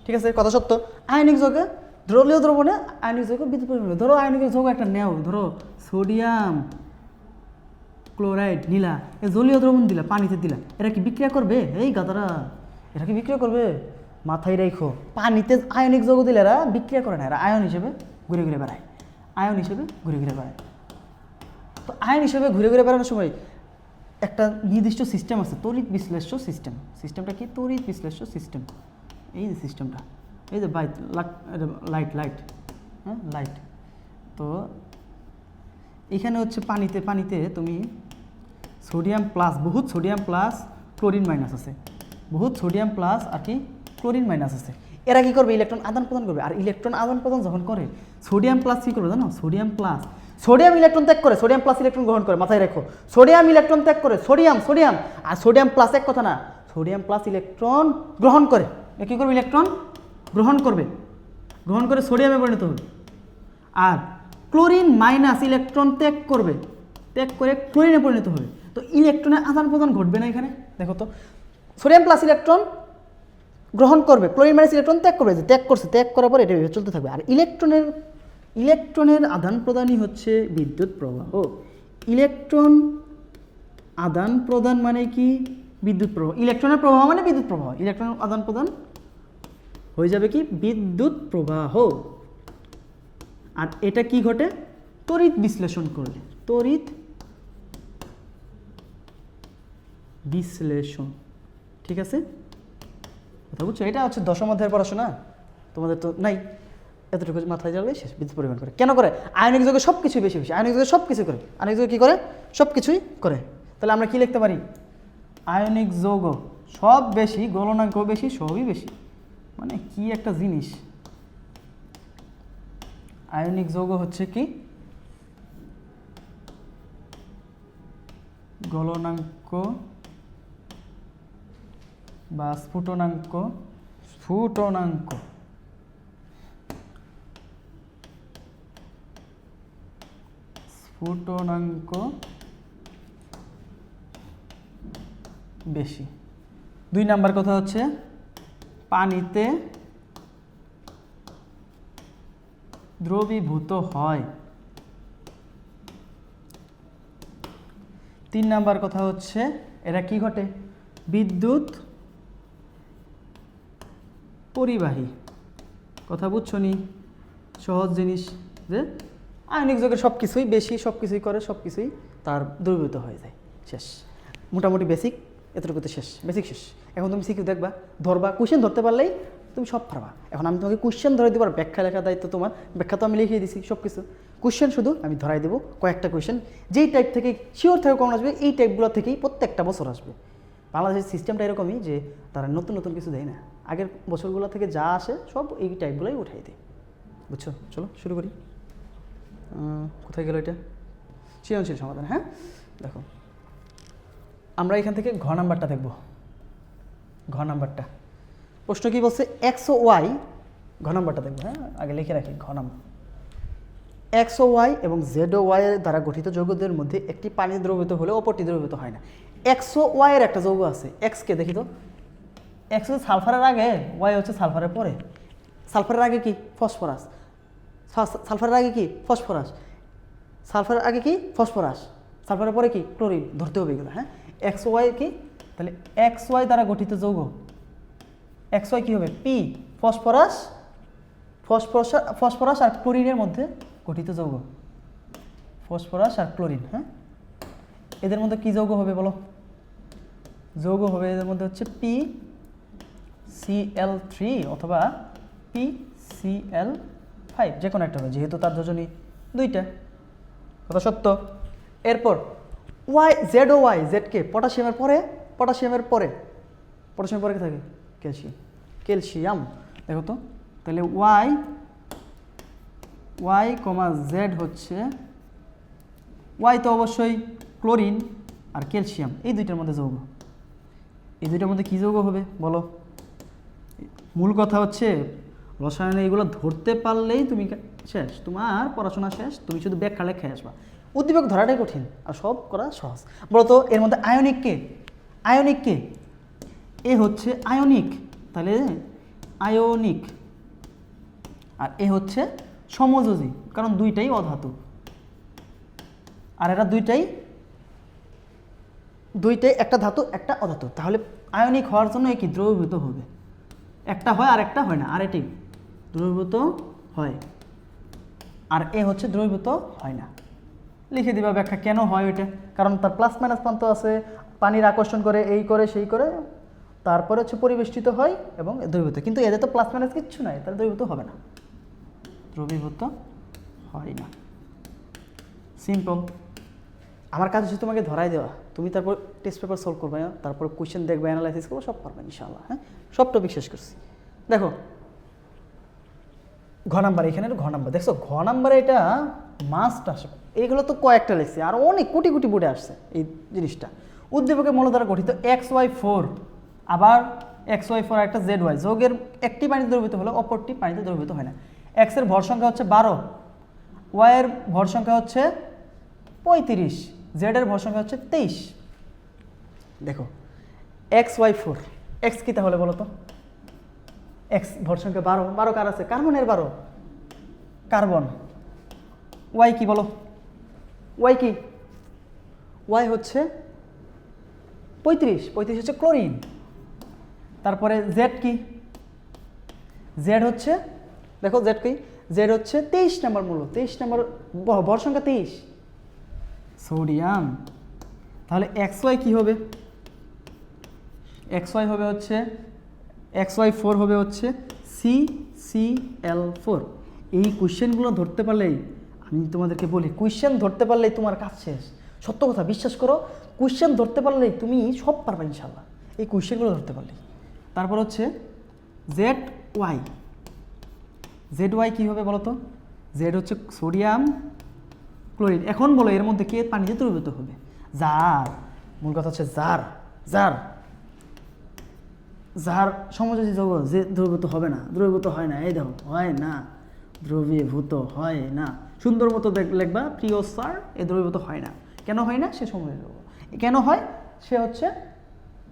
ঠিক আছে, কথা সত্য। আয়নিক যৌগে, জলীয় দ্রবণে আয়নিক যৌগ বিদ্যুৎ পরিবহন করে। ধরো আয়নিক যৌগ একটা নেও, ধরো সোডিয়াম ক্লোরাইড নিলা, এই জলীয় দ্রবণ দিলা, পানিতে দিলা, এরা কি বিক্রিয়া করবে? এই গাদারা, এরা কি বিক্রিয়া করবে? মাথায় রাখো, পানিতে আয়নিক যৌগ দিলে এরা বিক্রিয়া করে না, এরা আয়ন হিসেবে ঘুরে ঘুরে বেড়ায়। আয়ন হিসেবে ঘুরে ঘুরে বেড়ায়। তো আয়ন হিসেবে ঘুরে ঘুরে বেড়ানোর সময় একটা নির্দিষ্ট সিস্টেম আছে, তড়িৎ বিশ্লেষ্য সিস্টেম। সিস্টেমটা কি? তড়িৎ বিশ্লেষ্য সিস্টেম। এই যে সিস্টেমটা, এই যে লাইট, হ্যাঁ, লাইট। তো এখানে হচ্ছে পানিতে তুমি সোডিয়াম প্লাস, বহুত সোডিয়াম প্লাস ক্লোরিন মাইনাস আছে, বহুত সোডিয়াম প্লাস আর কি ক্লোরিন মাইনাস আছে। এরা কি করবে? ইলেকট্রন আদান প্রদান করবে। আর ইলেকট্রন আদান প্রদান যখন করে, সোডিয়াম প্লাস কী করবে জানো? সোডিয়াম ইলেকট্রন ত্যাগ করে, সোডিয়াম প্লাস ইলেকট্রন গ্রহণ করে। মাথায় রেখো, সোডিয়াম ইলেকট্রন ত্যাগ করে, সোডিয়াম আর সোডিয়াম প্লাস এক কথা না, সোডিয়াম প্লাস ইলেকট্রন গ্রহণ করে। কী করবে? ইলেকট্রন গ্রহণ করে সোডিয়ামে পরিণত হবে। আর ক্লোরিন মাইনাস ইলেকট্রন ত্যাগ করে ক্লোরিনে পরিণত হবে। তো ইলেকট্রনের আদান প্রদান ঘটবে না এখানে। দেখো তো, সোডিয়াম প্লাস ইলেকট্রন গ্রহণ করবে, ক্লোরিন মাইনাস ইলেকট্রন ত্যাগ করবে, ত্যাগ করার পর এটা চলতে থাকবে। আর ইলেকট্রনের আদান প্রদানই হচ্ছে বিদ্যুৎ প্রবাহ। ইলেকট্রন আদান প্রদান মানে কি? বিদ্যুৎ প্রবাহ। ইলেকট্রনের প্রবাহ মানে বিদ্যুৎ প্রবাহ। ইলেকট্রনের আদান প্রদান হয়ে যাবে কি? বিদ্যুৎ প্রবাহ। আর এটা কি ঘটে? তড়িৎ বিশ্লেষণ করলে। তড়িৎ বিশ্লেষণ, ঠিক আছে, কথা বুঝছো? এটা হচ্ছে দশম অধ্যায়ের পড়াশোনা, তোমাদের তো নাই, এতটুকু মাথায় যাবে, শেষ। বিদ্যুৎ পরিবহন করে। কেন করে? আয়নিক যৌগে সব কিছুই বেশি বেশি, আয়নিক যৌগে সব কিছু করে। আয়নিক যৌগ কী করে? সব কিছুই করে। তাহলে আমরা কি লিখতে পারি? আয়নিক যৌগ সব বেশি, গলনাঙ্ক বেশি, সবই বেশি। মানে কি একটা জিনিস! আয়নিক যৌগ হচ্ছে কি? গলনাঙ্ক বা স্ফুটনাঙ্ক বেশি। 2 নাম্বার কথা হচ্ছে পানিতে দ্রবীভূত হয়। 3 নাম্বার কথা হচ্ছে এরা কি ঘটে? বিদ্যুৎ পরিবাহী। কথা বুঝছো নি? সহজ জিনিস, যে আয়নিক যৌগের সব কিছুই বেশি, সব কিছুই করে, সব কিছুই তার দ্রবীভূত হয়ে যায়। শেষ, মোটামুটি বেসিক এতটুকুতে শেষ, বেসিক শেষ। এখন তুমি সিকিউ দেখবা, ধরবা, কোশ্চেন ধরতে পারলেই তুমি সব পারবা। এখন আমি তোমাকে কোশ্চেন ধরে দেবো, আর ব্যাখ্যা লেখার দায়িত্ব তোমার। ব্যাখ্যা তো আমি লিখিয়ে দিছি সব কিছু, কোশ্চেন শুধু আমি ধরাই দেবো কয়েকটা কোশ্চেন, যেই টাইপ থেকে শিওর থেকে কমন আসবে, এই টাইপগুলো থেকেই প্রত্যেকটা বছর আসবে। বাংলাদেশের সিস্টেমটা এরকমই যে তারা নতুন নতুন কিছু দেয় না, আগের বছরগুলো থেকে যা আসে সব এই টাইপগুলোই উঠাই দেয়। বুঝছো? চলো শুরু করি। কোথায় গেল এটা? সৃজনশীল সমাধান। হ্যাঁ, দেখো আমরা এখান থেকে ঘ নাম্বারটা দেখব। ঘ নাম্বারটা প্রশ্ন কি বলছে? এক্স ও ওয়াই, ঘ নাম্বারটা দেখবো। হ্যাঁ, আগে লিখে রাখি ঘ নাম্বার। এক্স ও ওয়াই এবং জেড ও ওয়াই এর দ্বারা গঠিত যৌগদের মধ্যে একটি পানি দ্রবীভূত হলে অপরটি দ্রবীভূত হয় না। এক্স ও ওয়াই এর একটা যৌগ আছে, এক্সকে দেখি তো। এক্স হচ্ছে সালফারের আগে, ওয়াই হচ্ছে সালফারের পরে। সালফারের আগে কি? ফসফরাস। সালফারের আগে কি? ফসফরাস। সালফারের আগে কি? ফসফরাস। সালফারের পরে কি? ক্লোরিন। ধরতে হবে এগুলো। হ্যাঁ, এক্স ওয়াই কি? তাহলে এক্স ওয়াই দ্বারা গঠিত যৌগ, এক্স ওয়াই কী হবে? পি, ফসফরাস আর ক্লোরিনের মধ্যে গঠিত যৌগ, ফসফরাস আর ক্লোরিন। হ্যাঁ, এদের মধ্যে কি যৌগ হবে বলো? যৌগ হবে এদের মধ্যে হচ্ছে PCl3 অথবা PCl5, যে কোনো একটা হবে, যেহেতু তার যোজনী দুইটা। কথা সত্য। এরপর ZOY, জেডকে পটাশিয়ামের পরে, পটাশিয়ামের পরে কি থাকে? ক্যালসিয়াম। দেখো তো, তাহলে Y, Z হচ্ছে, Y তো অবশ্যই ক্লোরিন আর ক্যালসিয়াম, এই দুইটার মধ্যে যৌগ। এই দুইটার মধ্যে কী যৌগ হবে বলো? মূল কথা হচ্ছে রসায়নে এইগুলো ধরতে পারলেই তুমি শেষ, তোমার পড়াশোনা শেষ, তুমি শুধু ব্যাখ্যা লেখায় আসবা। উদ্দীপক ধরাটাই কঠিন আর সব করা সহজ। বলতো এর মধ্যে আয়নিক কে? এ হচ্ছে আয়নিক, তাহলে আয়নিক, আর এ হচ্ছে সমযোজী, কারণ দুইটাই অধাতু, আর এরা দুইটাই একটা ধাতু একটা অধাতু। তাহলে আয়নিক হওয়ার জন্য কি দ্রবীভূত হবে, একটা হয় আর একটা হয় না, আর এটি দ্রবীভূত হয়, আর এ হচ্ছে দ্রবীভূত হয় না। লিখে দিবা ব্যাখ্যা কেন হয় ওইটা, কারণ তার প্লাস মাইনাস প্রান্ত আছে, পানির আকর্ষণ করে, এই করে সেই করে, তারপরে হচ্ছে পরিবেষ্টিত হয় এবং দ্রবীভূত। কিন্তু এদের তো প্লাস মাইনাস কিচ্ছু নাই, তাহলে দ্রবীভূত হবে না, দ্রবীভূত হয় না। সিম্পল। আমার কাজ হচ্ছে তোমাকে ধরাই দেওয়া, তুমি তারপর টেস্ট পেপার সলভ করবে, তারপর কোয়েশ্চেন দেখবে, অ্যানালাইসিস করবো, সব পারবে ইনশাআল্লাহ। হ্যাঁ, সব টপিক শেষ করছি। দেখো ঘ নাম্বার, এখানে ঘ নাম্বার দেখছো, ঘ নাম্বারে এটা মাস্ট আসবে। এইগুলো তো কয়েকটা লিখছি, আর অনেক কোটি কোটি বোর্ডে আসছে এই জিনিসটা। উদ্দীপকের মূল দ্বারা গঠিত XY4, আবার XY4 একটা ZY, যোগের একটি পানিতে দ্রবীভূত হলে অপরটি পানিতে দ্রবীভূত হয় না। X এর ভর সংখ্যা হচ্ছে 12, Y এর ভর সংখ্যা হচ্ছে 35, Z এর ভর সংখ্যা হচ্ছে 23। দেখো XY4, X কি তাহলে বলো তো? X ভর সংখ্যা 12 কার আছে? কার্বনের 12, কার্বন। Y কি বলো? Y কি? Y হচ্ছে 35 হচ্ছে ক্লোরিন। তারপরে Z কি? Z হচ্ছে, দেখো Z কি? Z হচ্ছে 23 নম্বর মূল, 23 নম্বর ভর সংখ্যা 23, সোডিয়াম। তাহলে XY কি হবে? XY হবে হচ্ছে, XY4 হবে হচ্ছে CCl4। এই কোয়েশ্চেনগুলো ধরতে পারলেই, আমি তোমাদেরকে বলি, কোয়েশ্চেন ধরতে পারলেই তোমার কাজ শেষ। সত্য কথা, বিশ্বাস করো, কোয়েশ্চেন ধরতে পারলেই তুমি সব পারবে ইনশাল্লাহ, এই কোয়েশ্চেনগুলো ধরতে পারলেই। তারপর হচ্ছে ZY কি হবে বলো তো? Z হচ্ছে সোডিয়াম ক্লোরিন। এখন বলো এর মধ্যে কে পানিতে দ্রবীভূত হবে? জার। মূল কথা হচ্ছে জার সমযোজী যৌগ, যে দ্রবীভূত হবে না, দ্রবীভূত হয় না, এই দেখো হয় না, দ্রবীভূত হয় না। সুন্দর মতো লিখবা, প্রিয় স্যার এ দ্রবীভূত হয় না। কেন হয় না? সে সমযোজী যৌগ। কেন হয়? সে হচ্ছে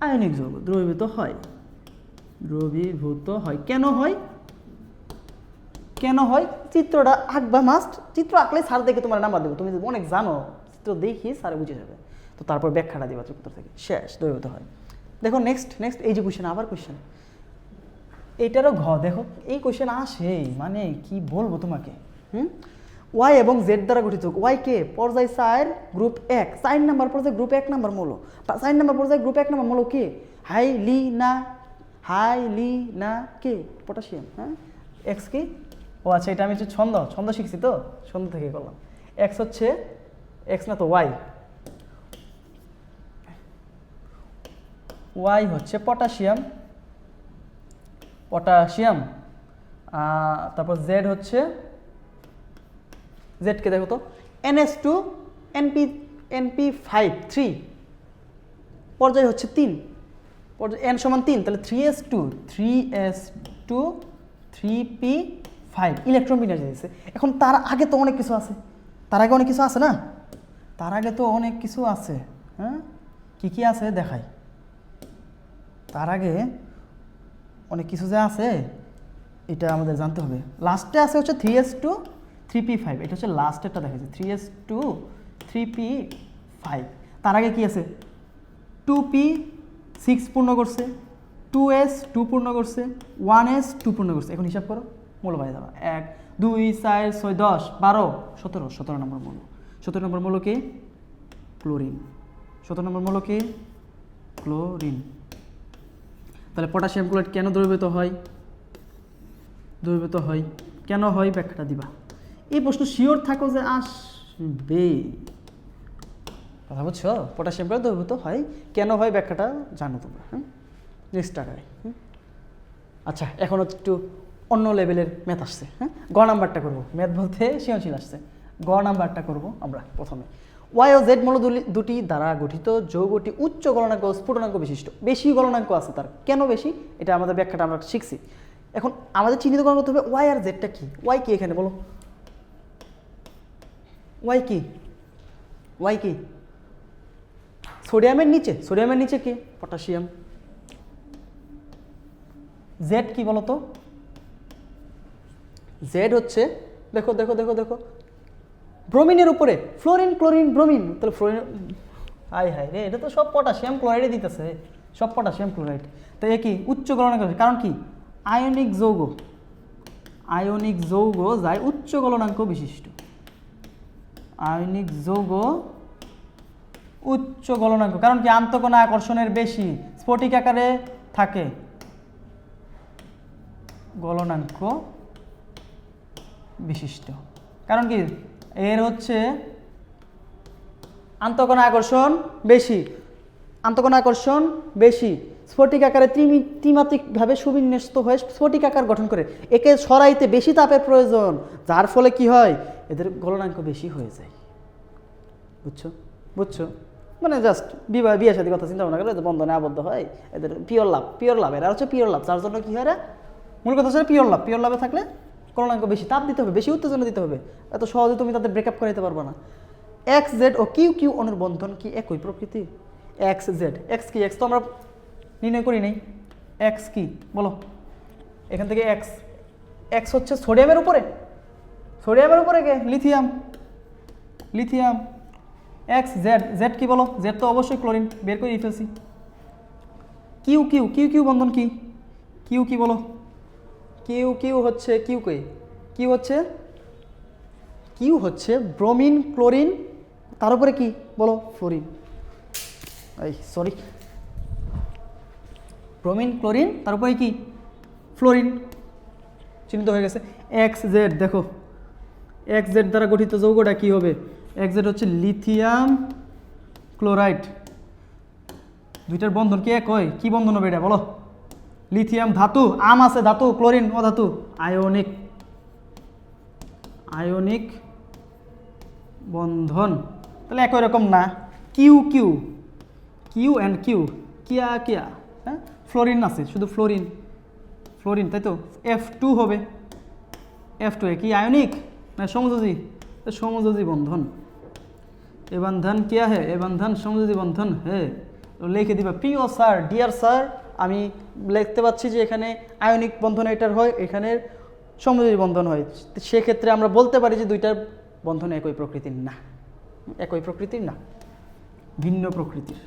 আয়নিক যৌগ, দ্রবীভূত হয়। কেন হয়? চিত্রটা আঁকবা মাস্ট, চিত্র আঁকলে স্যার দেখে তোমার নাম্বার দেবো, তুমি অনেক জানো, চিত্র দেখি স্যারে বুঝে যাবে, তো তারপর ব্যাখ্যাটা দিবা চিত্র থেকে, শেষ, দ্রবীভূত হয়। দেখো নেক্সট এই যে কোয়েশ্চেন, আবার কোয়েশ্চেন, এইটারও ঘ। দেখো এই কোয়েশ্চেন আসেই, মানে কি বলবো তোমাকে। Y এবং Z দ্বারা গঠিত। Y কে? পর্যায় 4 গ্রুপ 1, 4 নম্বর পর্যায়ে গ্রুপ 1 নম্বর মৌল, 4 নম্বর পর্যায়ে গ্রুপ 1 নম্বর মৌল কে? হাইলিনা কে? পটাশিয়াম। হ্যাঁ, X কি? ও আচ্ছা, এটা আমি ছন্দ শিখছি, তো ছন্দ থেকে করলাম। X হচ্ছে, X না তো Y হচ্ছে পটাশিয়াম, তারপর Z হচ্ছে, Z কে দেখো তো, NH2 NP5 3, পর্যায় হচ্ছে 3, পর্যায় N সমান 3, তাহলে 3s2 3p5 ইলেকট্রন বিন্যাস দিয়েছে। এখন তার আগে তো অনেক কিছু আছে, না? তার আগে তো অনেক কিছু আছে। হ্যাঁ, কি আছে দেখাই। তার আগে অনেক কিছু যে আছে, এটা আমাদের জানতে হবে। লাস্টে আছে হচ্ছে 3s2 3p5, এটা হচ্ছে লাস্টেরটা দেখাচ্ছে, 3s2 3p5। তার আগে কি আছে? 2p6 পূর্ণ করছে, 2s 2 পূর্ণ করছে, 1s 2 পূর্ণ করছে। এখন হিসাব করো, মূল পাই যাবা 1 2 4 6 10 12 17 17 নম্বর মূল। 17 নম্বর মূল কি? ক্লোরিন। 17 নম্বর মূল কি? ক্লোরিন। তাহলে পটাশিয়াম ক্লোরাইড কেন দ্রবীভূত হয়? দ্রবীভূত হয় কেন হয় ব্যাখ্যাটা দিবা। এই প্রশ্ন শিওর থাকো যে আসবে, কথা বুঝছো? পটাশিয়াম ক্লোরাইড দ্রবীভূত হয় কেন হয় ব্যাখ্যাটা জানো তোমরা। হ্যাঁ, নেক্সট আকারে। আচ্ছা, এখন একটু অন্য লেভেলের ম্যাথ আসছে। হ্যাঁ, গ নাম্বারটা করবো। ম্যাথ বলতে সৃজনশীল আসছে, গ নাম্বারটা করবো আমরা প্রথমে। ওয়াই ও জেড মৌল দুটি দ্বারা গঠিত যৌগটি উচ্চ গলনাঙ্ক ও স্ফুটনাঙ্ক বিশিষ্ট। বেশি গলনাঙ্ক আছে তার। কেন বেশি? এটা আমাদের ব্যাখ্যাটা আমরা শিখছি। এখন আমাদের চিহ্নিত করতে হবে ওয়াই আর জেডটা কি। ওয়াই কি এখানে বলো? ওয়াই কি? ওয়াই কি? সোডিয়ামের নিচে, সোডিয়ামের নিচে কি? পটাশিয়াম। জেড কি বলো তো? জেড হচ্ছে, দেখো দেখো দেখো দেখো, ব্রোমিনের উপরে ফ্লোরিন ক্লোরিন ব্রোমিন। তাহলে ফ্লোরিন, হাই হাই রে, এটা তো সব পটাশিয়াম ক্লোরাইডে দিতেছে, সব পটাশিয়াম ক্লোরাইড। তাই এ কি উচ্চ গলনাঙ্ক, কারণ কি? আয়নিক যৌগ, আয়নিক যৌগ যায় উচ্চ গলনাঙ্ক বিশিষ্ট। আয়নিক যৌগ উচ্চ গলনাঙ্ক, কারণ কি? আন্তঃকণা আকর্ষণের বেশি, স্ফটিক আকারে থাকে, গলনাঙ্ক বিশিষ্ট। কারণ কি? এর হচ্ছে আন্তঃকণা আকর্ষণ বেশি, আন্তঃকণা আকর্ষণ বেশি, স্ফটিক আকারে ত্রিমাত্রিকভাবে সুবিন্যস্ত হয়ে স্ফটিক আকার গঠন করে। একে সরাইতে বেশি তাপের প্রয়োজন, যার ফলে কি হয়? এদের গলনাঙ্ক বেশি হয়ে যায়। বুঝছো? বুঝছো? মানে জাস্ট বিয়ে সাথে কথা চিন্তা ভাবনা করে বন্ধনে আবদ্ধ হয়, এদের পিওর লাভ, পিওর লাভ। এরা হচ্ছে পিওর লাভ, যার জন্য কি হয়? মূল কথা হচ্ছে পিওর লাভ। পিওর লাভে থাকলে গলনাঙ্ক বেশি, তাপ দিতে হবে, বেশি উত্তেজনা দিতে হবে। এত সহজে তুমি তাদের ব্রেকআপ করাইতে পারবে না। X Z O Q Q অণুর বন্ধন কি একই প্রকৃতি? এক্স জেড, এক্স কি? এক্স তো আমরা নির্ণয় করি নাই। এক্স কি বলো? এখান থেকে এক্স, এক্স হচ্ছে সোডিয়ামের উপরে, সোডিয়ামের উপরে কে? Lithium, lithium. X Z, Z কি বলো? জেড তো অবশ্যই ক্লোরিন, বের করে ফেলছি। কিউ কিউ, কিউ কিউ বন্ধন কি? কিউ কি বলো? কিউ কিউ হচ্ছে, কিউ কে? কিউ হচ্ছে, কিউ হচ্ছে ব্রোমিন ক্লোরিন, তার উপরে কি বলো? ফ্লোরিন। এই সরি, ব্রোমিন ক্লোরিন, তার উপরে কি? ফ্লোরিন। চিহ্নিত হয়ে গেছে। এক্স জেড দেখো, এক্স জেড দ্বারা গঠিত যৌগটা কি হবে? এক্স জেড হচ্ছে লিথিয়াম ক্লোরাইড। দুইটার বন্ধন কি এক হয়? কি বন্ধন হবে এটা বলো? লিথিয়াম ধাতু, আম আছে ধাতু, ক্লোরিন অধাতু, আয়নিক, আয়নিক বন্ধন। তাহলে একই রকম না? Q Q, Q and Q, কিয়া কিয়া, হ্যাঁ ফ্লোরিন আছে, শুধু ফ্লোরিন, ফ্লোরিন, তাই তো? F2 হবে। F2 এ কি আয়নিক না সমযোজী? সমযোজী বন্ধন। এ বন্ধন क्या है? এ বন্ধন সমযোজী বন্ধন है। লিখে দিবা প্রিয় স্যার, ডিয়ার স্যার, আমি লিখতে পাচ্ছি যে এখানে আয়নিক বন্ধন এটার হয়, এখানে সমযোজী বন্ধন হয়। সেক্ষেত্রে আমরা বলতে পারি যে দুইটার বন্ধন একই প্রকৃতির না, একই প্রকৃতির না, ভিন্ন প্রকৃতির,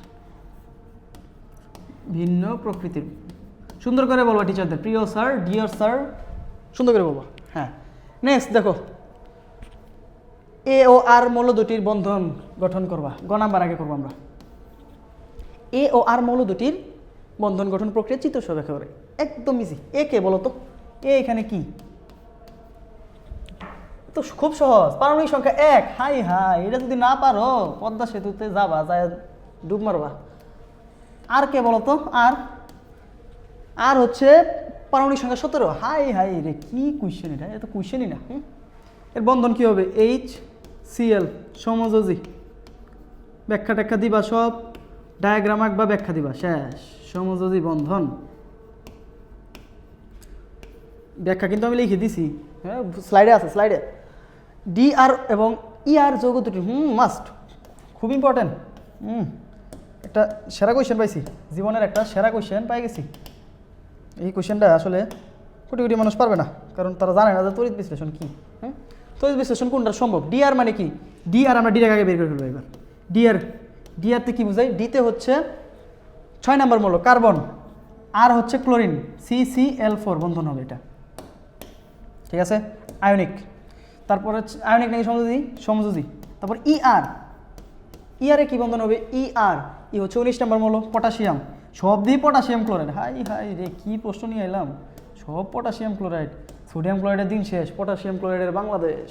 ভিন্ন প্রকৃতির। সুন্দর করে বলবা টিচারদের, প্রিয় স্যার, ডিয়ার স্যার, সুন্দর করে বলবা। হ্যাঁ, নেক্সট দেখো, এ ও আর মৌল দুটির বন্ধন গঠন করবা। গ নাম্বার আগে করবো আমরা। এ ও আর মৌল দুটির বন্ধন গঠন প্রক্রিয়া চিত্র সহ ব্যাখ্যা করে। একদম ইজি। এ কে বলো তো? এ এখানে কি? তো খুব সহজ, পারমাণবিক সংখ্যা 1। হাই হাই, এটা যদি না পারো পদ্মা সেতুতে যাবা, যায় ডুব মারবা। আর কে বলো তো? আর, আর হচ্ছে পারমাণবিক সংখ্যা 17। হাই হাই রে, কি কোয়েশ্চেন এটা? এটা তো কোয়েশ্চেনই না। এর বন্ধন কি হবে? HCl, সমযোজী। ব্যাখ্যা ট্যাখ্যা দিবা, সব ডায়াগ্রাম আঁকবা, ব্যাখ্যা দিবা, শেষ। সমযোজী বন্ধন ব্যাখ্যা কিন্তু আমি লিখে দিছি, হ্যাঁ স্লাইডে আছে, স্লাইডে। ডি আর এবং ই আর যৌগ দুটি মাস্ট, খুব ইম্পর্টেন্ট। একটা সেরা কোয়েশ্চেন পাইছি, জীবনের একটা সেরা কোয়েশ্চেন পাই গেছি। এই কোয়েশ্চেনটা আসলে কোটি কোটি মানুষ পারবে না, কারণ তারা জানে না যে তড়িৎ বিশ্লেষণ কী। হ্যাঁ, তড়িৎ বিশ্লেষণ কোনটা সম্ভব? ডি আর মানে কি? ডি আর আমরা ডিরেক্ট আগে বের করে ফেলবো এবার। ডি আর, ডি আরতে কী বোঝাই? ডিতে হচ্ছে 6 নম্বর মৌল কার্বন, আর হচ্ছে ক্লোরিন, CCl4 বন্ধন হবে এটা। ঠিক আছে, আয়নিক। তারপর হচ্ছে আয়নিক নাকি সমযোজী, সমযোজী। তারপর ইআর, ইআরে কি বন্ধন হবে, ইআর, ই হচ্ছে 19 নম্বর মৌল, পটাশিয়াম। সব দিয়ে পটাশিয়াম ক্লোরাইড, হাই হাই রে কি প্রশ্ন নিয়ে এলাম, সব পটাশিয়াম ক্লোরাইড। সোডিয়াম ক্লোরাইডের দিন শেষ, পটাশিয়াম ক্লোরাইডের বাংলাদেশ।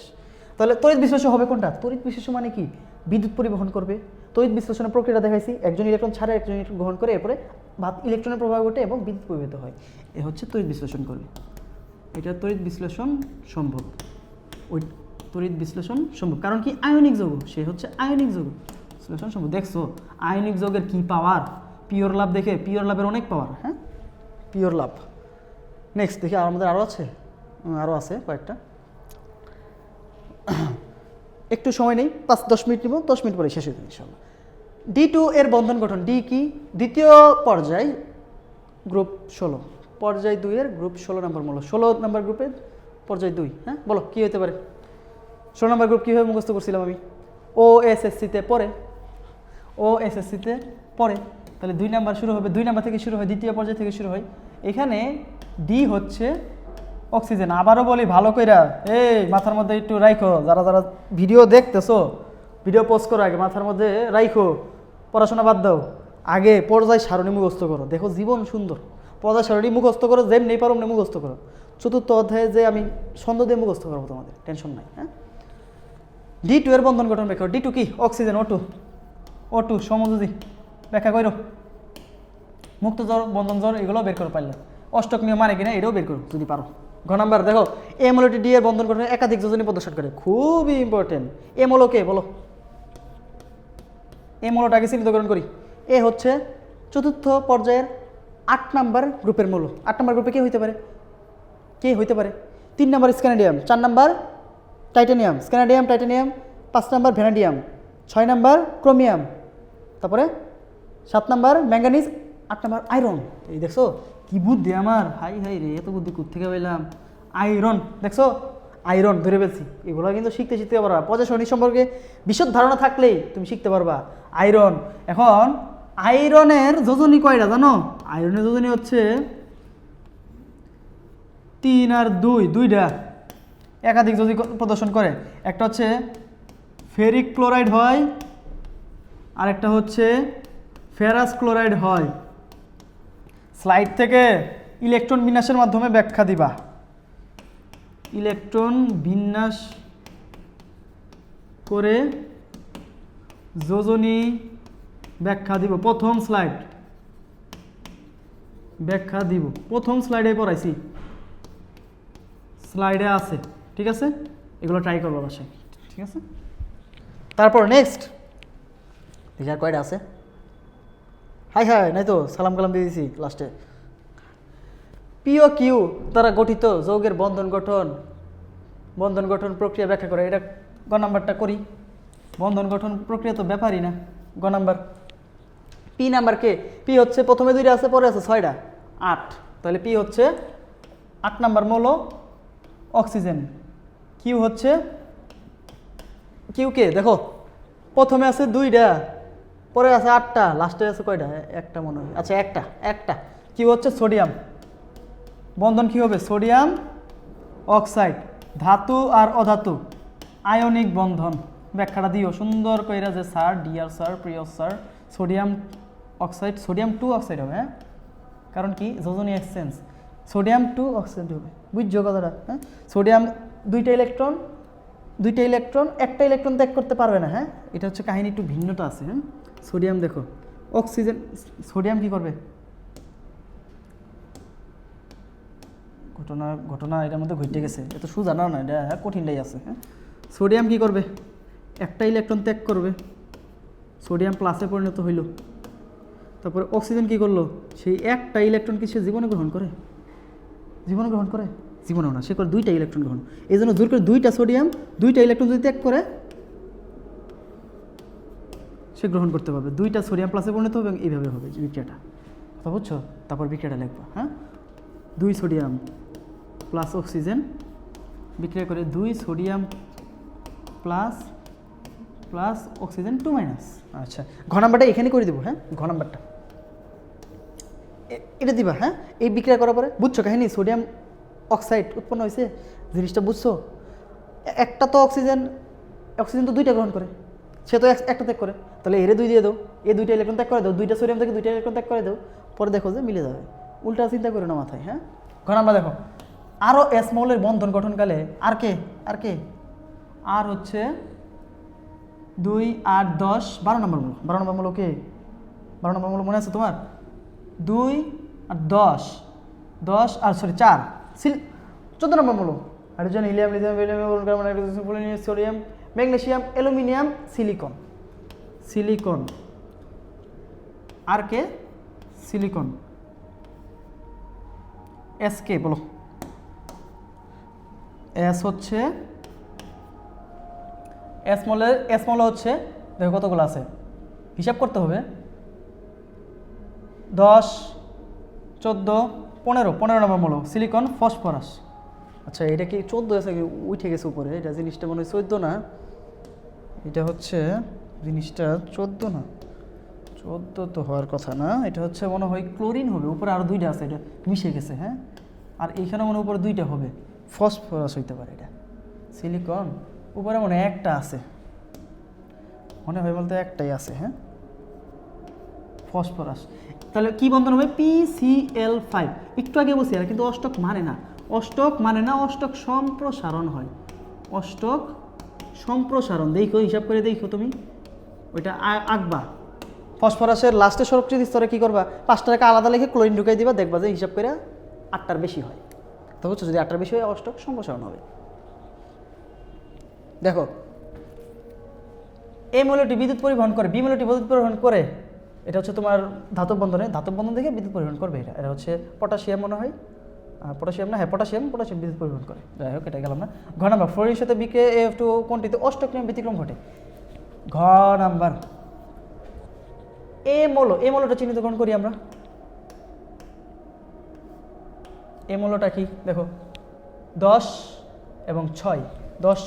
তাহলে তড়িৎ বিশ্লেষণ হবে কোনটা, তড়িৎ বিশ্লেষণ মানে কি, বিদ্যুৎ পরিবহন করবে। তড়িৎ বিশ্লেষণের প্রক্রিয়া দেখাইছি, একজন ইলেকট্রন ছাড়া একজন ইলেকট্রন গ্রহণ করে, এরপরে ইলেকট্রনের প্রভাব ঘটে এবং বিদ্যুৎ প্রবাহিত হয়। এ হচ্ছে তড়িৎ বিশ্লেষণ করবে, এটা তড়িৎ বিশ্লেষণ সম্ভব। ওই তড়িৎ বিশ্লেষণ সম্ভব, কারণ কি আয়নিক যৌগ, সে হচ্ছে আয়নিক যৌগ, বিশ্লেষণ সম্ভব। দেখছো আয়নিক যৌগের কি পাওয়ার, পিওর লাভ দেখে, পিওর লাভের অনেক পাওয়ার, হ্যাঁ পিওর লাভ। নেক্সট দেখি আমাদের আরও আছে, আরও আছে কয়েকটা, একটু সময় নেই, 5-10 মিনিট নিব, 10 মিনিট পরে শেষ হয়ে যাবে ইনশাআল্লাহ। D2 এর বন্ধন গঠন, ডি কি, দ্বিতীয় পর্যায় গ্রুপ 16, পর্যায় 2 এর গ্রুপ 16 নম্বর মৌল, 16 নম্বর গ্রুপের পর্যায় 2। হ্যাঁ বলো কি হতে পারে, 16 নম্বর গ্রুপ কীভাবে মুখস্থ করছিলাম আমি, OSSC-তে পড়ে, OSSC-তে পড়ে। তাহলে 2 নাম্বার শুরু হবে, 2 নাম্বার থেকে শুরু হয়, দ্বিতীয় পর্যায় থেকে শুরু হয়। এখানে ডি হচ্ছে অক্সিজেন। আবারও বলি ভালো কইরা, এই মাথার মধ্যে একটু রাইখো, যারা যারা ভিডিও দেখতেছো, ভিডিও পোস্ট করো আগে মাথার মধ্যে রাইখো, পড়াশোনা বাদ দাও, আগে পর্যায় সারণী মুখস্থ করো, দেখো জীবন সুন্দর। পর্যায় সারণী মুখস্থ করো, যেমনি পারো অমনি মুখস্থ করো। চতুর্থ অধ্যায়ে যে আমি ছন্দ দিয়ে মুখস্থ করবো, তোমাদের টেনশন নাই। হ্যাঁ, D2 এর বন্ধন গঠন ব্যাখ্যা, D2 কি, অক্সিজেন, O2 সমযোজী, ব্যাখ্যা করো। মুক্ত জ্বর, বন্ধন জ্বর, এগুলো বের করো পারলে। অষ্টক নিয়ম মানে কিনা এটাও বের করো যদি পারো। ঘ নাম্বার দেখো, এ মৌলটি ডি এর বন্ধন গঠনে একাধিক যোজনী প্রদর্শন করে, খুবই ইম্পর্টেন্ট। এ মৌল কে বলো, এ মৌলটাকে চিহ্নিতকরণ করি। এ হচ্ছে চতুর্থ পর্যায়ের 8 নাম্বার গ্রুপের মৌল। 8 নাম্বার গ্রুপে কে হইতে পারে, কে হইতে পারে, 3 number scandium, 4 number titanium, scandium titanium, 5 number vanadium, 6 number chromium, তারপরে 7 নাম্বার ম্যাঙ্গানিজ, 8 নাম্বার আয়রন। এই দেখছো কি বুদ্ধি আমার, হাই হাই রে, এত বুদ্ধি কোত্থেকে পেলাম। আয়রন, দেখছো আয়রন ধরে ফেলছি। এগুলো কিন্তু শিখতে পারবা, পর্যায় সারণী সম্পর্কে বিশদ ধারণা থাকলেই তুমি শিখতে পারবা। আয়রন, এখন আয়রনের যোজনী কয়টা জানো, আয়রনের যোজনী হচ্ছে 3 আর 2, দুইটা একাধিক যোজনী প্রদর্শন করে। একটা হচ্ছে ফেরিক ক্লোরাইড হয়, আর একটা হচ্ছে ফেরাস ক্লোরাইড হয়। স্লাইড থেকে ইলেকট্রন বিন্যাসের মাধ্যমে ব্যাখ্যা দিবা, ইলেকট্রন বিন্যাস করে যোজনী ব্যাখ্যা দিব। প্রথম স্লাইড ব্যাখ্যা দিব, প্রথম স্লাইডে পড়াইছি, স্লাইডে আছে, ঠিক আছে, এগুলো ট্রাই করবো বাসায়, ঠিক আছে। তারপর নেক্সট দেখি আর কয়টা আছে, হাই হাই নাই তো সালাম কালাম দিয়ে দিছি লাস্টে। পি ও কিউ দ্বারা গঠিত যৌগের বন্ধন গঠন প্রক্রিয়া ব্যাখ্যা করে, এটা গ নাম্বারটা করি। বন্ধন গঠন প্রক্রিয়া তো ব্যাপারই না। গ নাম্বার, পি নাম্বার কে, পি হচ্ছে প্রথমে 2টা আছে, পরে আছে 6টা, 8। তাহলে পি হচ্ছে 8 নাম্বার মৌল, অক্সিজেন। কিউ হচ্ছে, কিউ কে দেখো প্রথমে আছে 2টা, পরে আছে 8টা, লাস্টে আছে কয়টা, একটা মনে হয়, আচ্ছা একটা। কিউ হচ্ছে সোডিয়াম, বন্ধন কি হবে, সোডিয়াম অক্সাইড, ধাতু আর অধাতু, আয়নিক বন্ধন। ব্যাখ্যাটা দিও সুন্দর কইরা যে স্যার, ডিয়ার স্যার, প্রিয় sir, sodium oxide, sodium 2 oxide হবে, হ্যাঁ, কারণ কি যোজনী এক্সচেঞ্জ, সোডিয়াম 2 অক্সাইড হবে, বুঝছো কথাটা। হ্যাঁ, সোডিয়াম 2টা ইলেকট্রন, একটা ইলেকট্রন ত্যাগ করতে পারবে না। হ্যাঁ, এটা হচ্ছে কাহিনী, একটু ভিন্নতা আছে। হ্যাঁ, সোডিয়াম দেখো, অক্সিজেন, সোডিয়াম কি করবে, ঘটনা এটার মধ্যে ঘটে গেছে, এত সোজা না, এটা কঠিনটাই আছে। হ্যাঁ, সোডিয়াম কি করবে, একটা ইলেকট্রন ত্যাগ করবে, সোডিয়াম প্লাসে পরিণত হইল। তারপরে অক্সিজেন কি করলো, সেই একটা ইলেকট্রন কি সে জীবনে গ্রহণ করে, জীবনেও না, সে করে 2টা ইলেকট্রন গ্রহণ। এই জন্য জোর করে 2টা সোডিয়াম 2টা ইলেকট্রন যদি ত্যাগ করে সে গ্রহণ করতে পারবে, 2টা সোডিয়াম প্লাসে পরিণত হবে, এবং এইভাবে হবে বিক্রিয়াটা, কথা বুঝছো। তারপর বিক্রিয়াটা লিখবা, হ্যাঁ, 2 সোডিয়াম প্লাস অক্সিজেন বিক্রিয়া করে 2 সোডিয়াম প্লাস অক্সিজেন 2 মাইনাস। আচ্ছা, ঘ নাম্বারটা এখানে করে দেবো। হ্যাঁ, ঘ নাম্বারটা এটা দিবা। হ্যাঁ, এই বিক্রিয়া করার পরে বুঝছো কাহিনী, সোডিয়াম অক্সাইড উৎপন্ন হয়েছে, জিনিসটা বুঝছো? একটা তো অক্সিজেন তো দুইটা গ্রহণ করে, সে তো একটা ত্যাগ করে, তাহলে এরে দুই দিয়ে দাও, এই দুইটা ইলেকট্রন ত্যাগ করে দাও, দুইটা সোডিয়াম থেকে দুইটা ইলেকট্রন ত্যাগ করে দাও, পরে দেখো যে মিলে যাবে। উল্টা চিন্তা করো না মাথায়, হ্যাঁ। ঘর আমরা দেখো আরও এস মৌলের বন্ধন গঠনকালে আর হচ্ছে 2, 8, 10, 12 নম্বর মূল। 12 নম্বর মূল কে? 12 নম্বর মূল মনে আছে তোমার? 2 আর 10, 10 আর 4 14 নম্বর মূল। Hydrogen, helium, lithium, beryllium, carbon, nitrogen, polonium, sodium, magnesium, aluminium, silicon. আর কে? সিলিকন। এস কে বলো? এস হচ্ছে এস মলে হচ্ছে, দেখো কতগুলো আছে হিসাব করতে হবে। 10, 14, 15 নম্বর মূল সিলিকন, ফসফরাস। আচ্ছা এটা কি 14 আছে, উঠে গেছে উপরে, এটা জিনিসটা মনে হয় 14 না, এটা হচ্ছে জিনিসটা 14 না, 14 তো হওয়ার কথা না, এটা হচ্ছে মনে হয় ক্লোরিন হবে, উপরে আরও 2টা আছে, এটা মিশে গেছে, হ্যাঁ। আর এইখানে মনে হয় উপরে 2টা হবে, ফসফরাস হইতে পারে। এটা সিলিকন, উপরে মনে হয় একটা আছে, মনে হয় বলতে একটাই আছে, হ্যাঁ, ফসফরাস। তাহলে কি বন্ধন হবে? PCl5। একটু আগে বলছি আর, কিন্তু অষ্টক মানে না, অষ্টক সম্প্রসারণ হয়, অষ্টক সম্প্রসারণ। দেখো হিসাব করে দেখো তুমি, ওইটা আঁকবা। ফসফরাসের লাস্টের সরকৃত স্তরে কী করবা? 5টা টাকা আলাদা লিখে ক্লোরিন ঢুকাই দিবা, দেখবা যে হিসাব করে 8টার বেশি হয়। তো বুঝছো, যদি 8টার বেশি হয় অষ্টক সম্প্রসারণ হবে। দেখো এ মৌলটি বিদ্যুৎ পরিবহন করে, বি মৌলটি বিদ্যুৎ পরিবহন করে, এটা হচ্ছে তোমার ধাতব বন্ধন থেকে বিদ্যুৎ পরিবহন করবে। এটা হচ্ছে পটাশিয়াম মনে হয়, পটাশিয়াম না, হ্যাঁ পটাশিয়াম বিদ্যুৎ পরিবহন করে। যাই হোক, এটা গেলাম না। ঘ নাম্বার, ফ্লোরিনের সাথে বিক্রিয়া F2 কোনটিতে অষ্টক নিয়ম ব্যতিক্রম ঘটে? ঘ নাম্বার, এ মৌলটা চিহ্নিতকরণ করি আমরা। এ মৌলটা কি দেখো, 10 এবং 6, 10,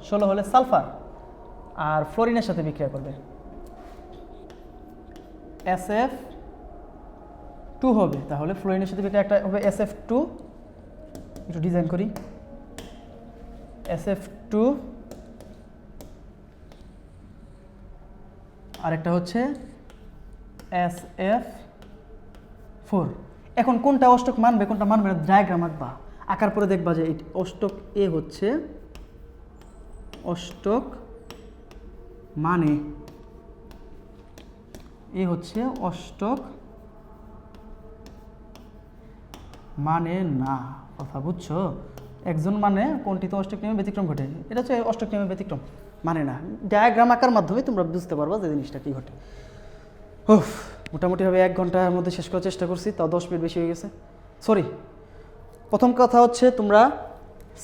16 হলে সালফার, আর ফ্লোরিনের সাথে বিক্রিয়া করবে, SF2 হবে। তাহলে ফ্লোরিনের সাথে বিক্রিয়া একটা হবে SF2, একটু ডিজাইন করি, SF2, আরেকটা হচ্ছে SF4। এখন কোনটা অষ্টক মানবে কোনটা মানবে না, ডায়াগ্রাম আঁকবা, আঁকার পরে দেখবা যে এই অষ্টক এ হচ্ছে অষ্টক মানে, এ হচ্ছে অষ্টক মানে না, কথা বুঝছো? একজন মানে কোনটিতে অষ্টক নিয়মে ব্যতিক্রম ঘটে, এটা হচ্ছে অষ্টক নিয়মে ব্যতিক্রম মানে না। ডায়াগ্রাম আঁকার মাধ্যমে তোমরা বুঝতে পারবা যে জিনিসটা কী ঘটে। মোটামুটিভাবে 1 ঘন্টার মধ্যে শেষ করার চেষ্টা করছি, তাও 10 মিনিট বেশি হয়ে গেছে, সরি। প্রথম কথা হচ্ছে তোমরা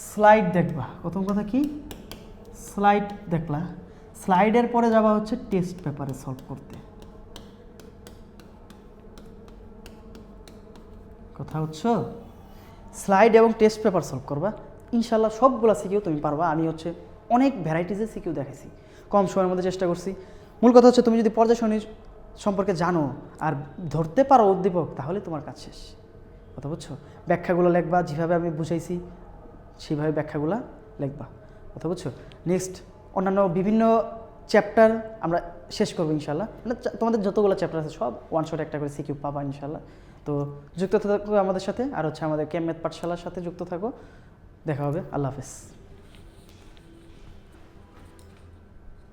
স্লাইড দেখবা। প্রথম কথা কি? স্লাইড দেখলা, স্লাইডের পরে যাবা হচ্ছে টেস্ট পেপারে সলভ করতে। কথা হচ্ছে স্লাইড এবং টেস্ট পেপার সলভ করবা, ইনশাল্লাহ সবগুলো সিকিউ তুমি পারবা। আমি হচ্ছে অনেক ভ্যারাইটিসের সিকিউ দেখাইছি, কম সময়ের মধ্যে চেষ্টা করছি। মূল কথা হচ্ছে তুমি যদি পর্যায় সারণী সম্পর্কে জানো আর ধরতে পারো উদ্দীপক, তাহলে তোমার কাজ শেষ। কথা বুঝছো? ব্যাখ্যাগুলো লিখবা, যেভাবে আমি বুঝাইছি সেইভাবে ব্যাখ্যাগুলো লিখবা। কথা বুঝছো? নেক্সট অন্যান্য বিভিন্ন চ্যাপ্টার আমরা শেষ করবো ইনশাল্লাহ, মানে তোমাদের যতগুলো চ্যাপ্টার আছে সব ওয়ান শট একটা করে সিকিউ পাবা ইনশাল্লাহ। তো যুক্ত থাকো আমাদের সাথে, আর হচ্ছে আমাদের ক্যাম ম্যাথ পাঠশালার সাথে যুক্ত থাকো। দেখা হবে, আল্লাহ হাফেজ।